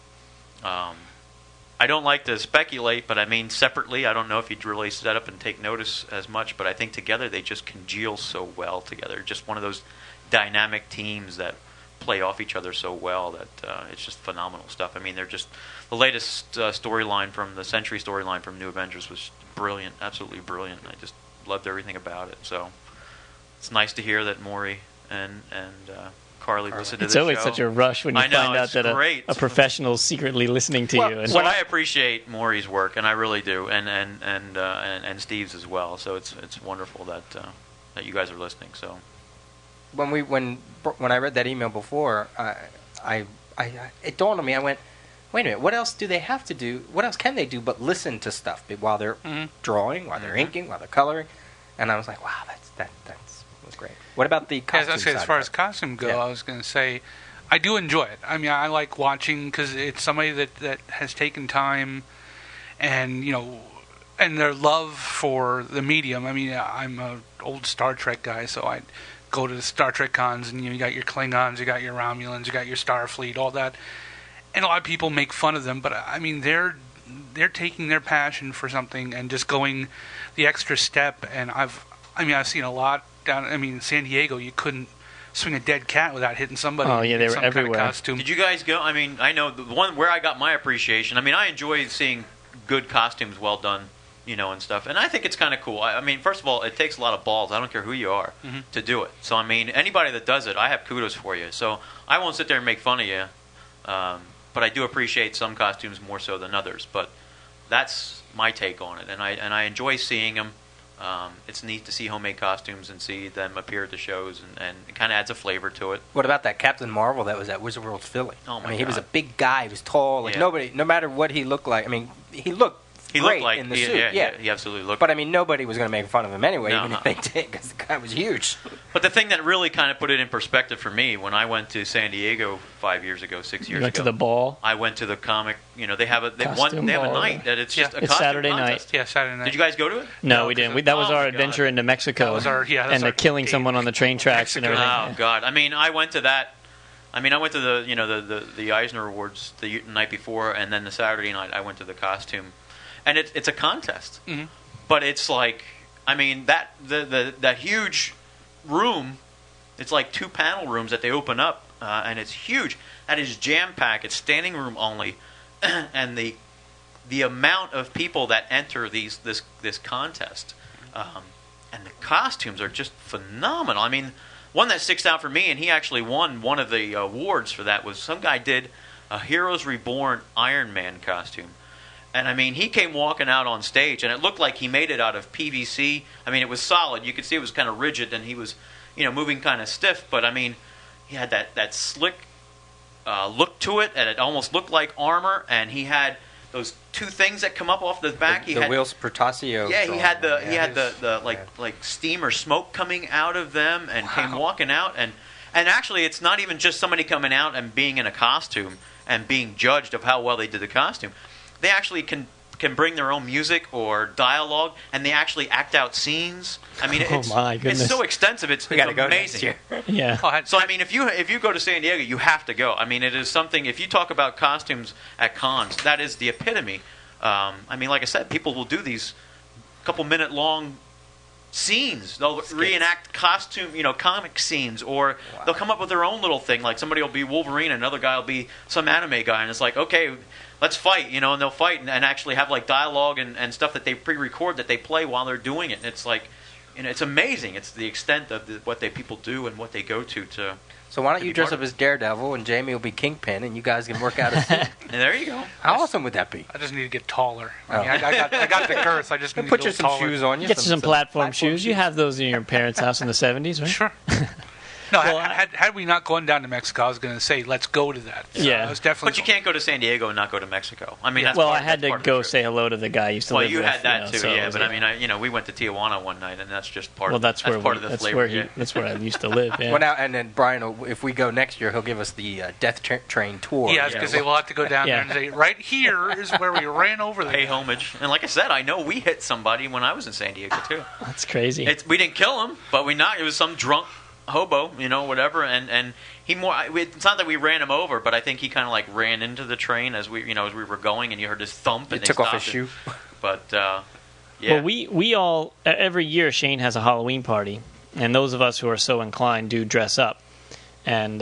I don't like to speculate, but I mean separately, I don't know if he'd really set up and take notice as much, but I think together they just congeal so well together. Just one of those dynamic teams that play off each other so well that it's just phenomenal stuff. I mean, they're just the latest storyline from the Century storyline from New Avengers was brilliant, absolutely brilliant. I just loved everything about it. So it's nice to hear that Maury and Carly listen to this show. It's always such a rush when you find out that a professional's secretly listening to you. And so I appreciate Maury's work, and I really do, and Steve's as well. So it's wonderful that you guys are listening. So. When I read that email before, it dawned on me. I went, wait a minute. What else do they have to do? What else can they do but listen to stuff while they're drawing, while they're inking, while they're coloring? And I was like, wow, that was great. What about the costume side? As far as costume go, I was going to say, I do enjoy it. I mean, I like watching because it's somebody that has taken time, and and their love for the medium. I mean, I'm an old Star Trek guy, so I go to the Star Trek cons, and you got your Klingons, you got your Romulans, you got your Starfleet, all that. And a lot of people make fun of them, but I mean, they're taking their passion for something and just going the extra step. And I've seen a lot down. I mean, in San Diego, you couldn't swing a dead cat without hitting somebody. Oh yeah, they were everywhere. Kind of costume. Did you guys go? I mean, I know the one where I got my appreciation. I mean, I enjoy seeing good costumes well done and stuff. And I think it's kind of cool. I mean, first of all, it takes a lot of balls. I don't care who you are to do it. So, I mean, anybody that does it, I have kudos for you. So I won't sit there and make fun of you. But I do appreciate some costumes more so than others. But that's my take on it. And I enjoy seeing them. It's neat to see homemade costumes and see them appear at the shows, and it kind of adds a flavor to it. What about that Captain Marvel that was at Wizard World Philly? Oh, my I mean, God. he was a big guy. He was tall. Like nobody, no matter what he looked like. I mean, he looked great in the suit. Yeah, he absolutely looked. But I mean, nobody was going to make fun of him anyway, No, even if they did, because the guy was huge. But the thing that really kind of put it in perspective for me, when I went to San Diego 5 years ago, 6 years You ago, went to the ball. I went to the comic. They have a Costume ball. night that it's just a It's costume Saturday contest. night. Yeah, Saturday night. Did you guys go to it? No, we didn't. That was oh our my adventure God. into Mexico. That was our- yeah, that's and our the killing date. someone on the train tracks and Mexico. everything. Oh God! I mean, I went to that. I mean, I went to the Eisner Awards the night before, and then the Saturday night I went to the costume, and it's a contest. Mm-hmm. But it's like, I mean, that huge room, it's like 2 panel rooms that they open up, and it's huge. That is jam packed. It's standing room only, and the amount of people that enter this contest, and the costumes are just phenomenal. I mean, one that sticks out for me, and he actually won one of the awards for that, was some guy did a Heroes Reborn Iron Man costume. And, I mean, he came walking out on stage, and it looked like he made it out of PVC. I mean, it was solid. You could see it was kind of rigid, and he was, moving kind of stiff. But, I mean, he had that slick look to it, and it almost looked like armor. And he had those 2 things that come up off the back. The Wheels Protasio. Yeah, he had drawing. the steam or smoke coming out of them, and came walking out. And actually, it's not even just somebody coming out and being in a costume and being judged of how well they did the costume. They actually can bring their own music or dialogue, and they actually act out scenes. I mean, my goodness. it's so extensive. It's gotta go amazing. next year. Yeah. So I mean, if you go to San Diego, you have to go. I mean, it is something. If you talk about costumes at cons, that is the epitome. I mean, like I said, people will do these couple-minute long scenes. They'll reenact comic scenes, or they'll come up with their own little thing. Like somebody will be Wolverine, and another guy will be some anime guy, and it's like, okay, let's fight, and they'll fight and actually have like dialogue and stuff that they pre-record that they play while they're doing it. And it's like, it's amazing. It's the extent of what people do and what they go to. So why don't you dress up as Daredevil, and Jamie will be Kingpin, and you guys can work out a suit? And there you go. How awesome would that be? I just need to get taller. I mean, I got the girth. I just need to Put go you some taller. shoes on you. Get you some platform shoes. You have those in your parents' house in the 70s, right? Sure. No, Well, had we not gone down to Mexico, I was going to say let's go to that. Yeah. I was definitely. But you can't go to San Diego and not go to Mexico. I mean, that's Well, part, I had that's to part of go the trip. say hello to the guy I used to Well, live you with. had that too, so it yeah. was But like- I mean, we went to Tijuana one night, and that's just part. well, that's part of the that's flavor. where yeah. that's where I used to live. Yeah. Well, now and then Brian, if we go next year, he'll give us the Death Train tour. Yes, because they will have to go down there and say, right here is where we ran over the Pay guy. homage, and like I said, I know we hit somebody when I was in San Diego too. That's crazy. We didn't kill him, but it was some drunk hobo, whatever, and he more. It's not that we ran him over, but I think he kind of like ran into the train as we were going, and you heard his thump, and He they took off his stopped shoe. But yeah, Well, we all every year Shane has a Halloween party, and those of us who are so inclined do dress up. And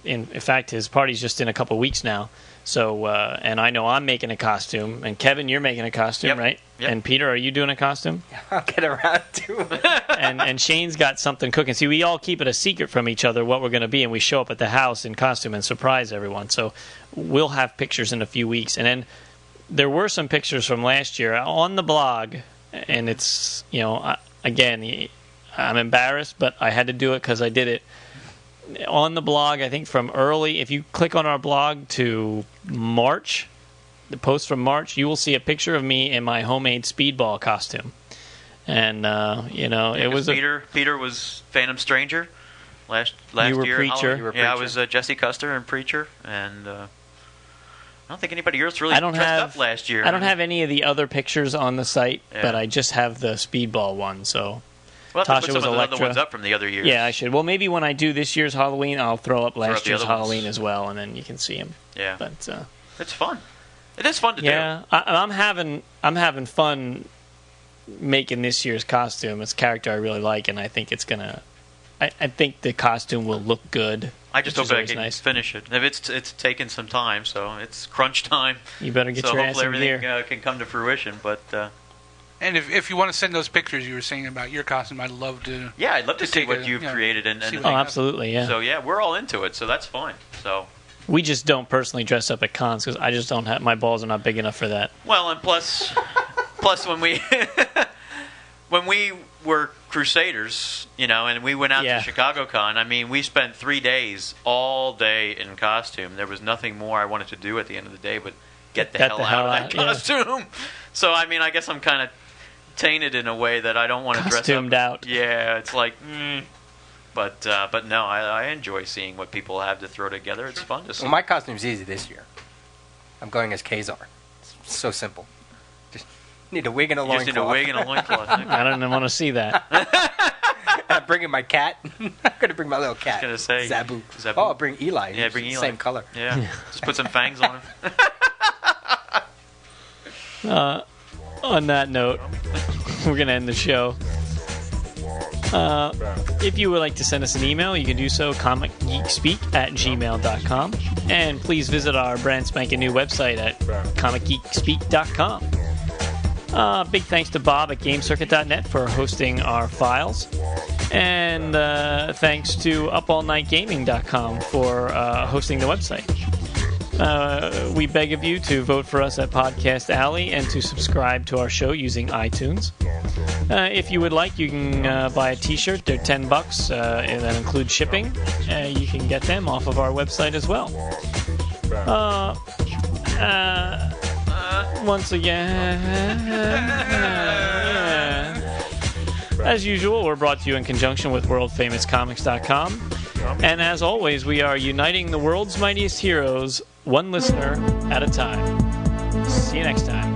in fact, his party's just in a couple weeks now. So, and I know I'm making a costume, and Kevin, you're making a costume, Yep. right? Yep. And Peter, are you doing a costume? I'll get around to it. and Shane's got something cooking. See, we all keep it a secret from each other what we're going to be, and we show up at the house in costume and surprise everyone. So we'll have pictures in a few weeks. And then there were some pictures from last year on the blog, and it's, again, I'm embarrassed, but I had to do it because I did it. On the blog, I think from early, if you click on our blog to March, the post from March, you will see a picture of me in my homemade speedball costume. And, it was Peter was Phantom Stranger last You were year. Preacher. You were Yeah, I Preacher. was Jesse Custer and Preacher, and I don't think anybody else really dressed up last year. I don't have any of the other pictures on the site, Yeah. but I just have the speedball one, so... We'll have Tasha to put was some of the Elektra. other ones up from the other years. Yeah, I should. Well, maybe when I do this year's Halloween, I'll throw up Throw up last the year's other ones. Halloween as well, and then you can see them. Yeah. But It's fun. It is fun to yeah, I'm having fun making this year's costume. It's a character I really like, and I think it's gonna. I think the costume will look good. do. I just which hope is I always can nice. finish it. If it's taken some time, so it's crunch time. You better get so your ass hopefully in everything gear. can come to fruition. But And if you want to send those pictures you were saying about your costume, I'd love to. Yeah, I'd love to see take what a- you've you know, created. see And what Oh, absolutely, yeah. So, yeah, we're all into it, so that's fine. So, We just don't personally dress up at cons because I just don't have, my balls are not big enough for that. well, and plus when we when we were Crusaders, you know, and we went out Yeah. to Chicago Con, I mean, we spent 3 days all day in costume. There was nothing more I wanted to do at the end of the day but get the hell out of that yeah. costume. So, I mean, I guess I'm kind of tainted in a way that I don't want to dress up. Costumed out. Yeah, it's like, but no, I enjoy seeing what people have to throw together. It's fun to see. Well, my costume's easy this year. I'm going as Kazar. It's so simple. Just need a wig and a You just need a loincloth. wig and a loincloth. I don't want to see that. I'm bringing my cat. I'm going to bring my little cat. gonna say, Zabu. Zabu. Oh, I'll bring Eli. Yeah, He's bring the Eli. Same color. Yeah, just put some fangs on him. On that note, we're going to end the show. If you would like to send us an email, you can do so, comicgeekspeak@gmail.com. And please visit our brand spanking new website at comicgeekspeak.com. Big thanks to Bob at GameCircuit.net for hosting our files. And thanks to UpAllNightGaming.com for hosting the website. We beg of you to vote for us at Podcast Alley and to subscribe to our show using iTunes. If you would like, you can buy a T-shirt. They're $10, and that includes shipping. You can get them off of our website as well. Once again, as usual, we're brought to you in conjunction with WorldFamousComics.com. And as always, we are uniting the world's mightiest heroes, one listener at a time. See you next time.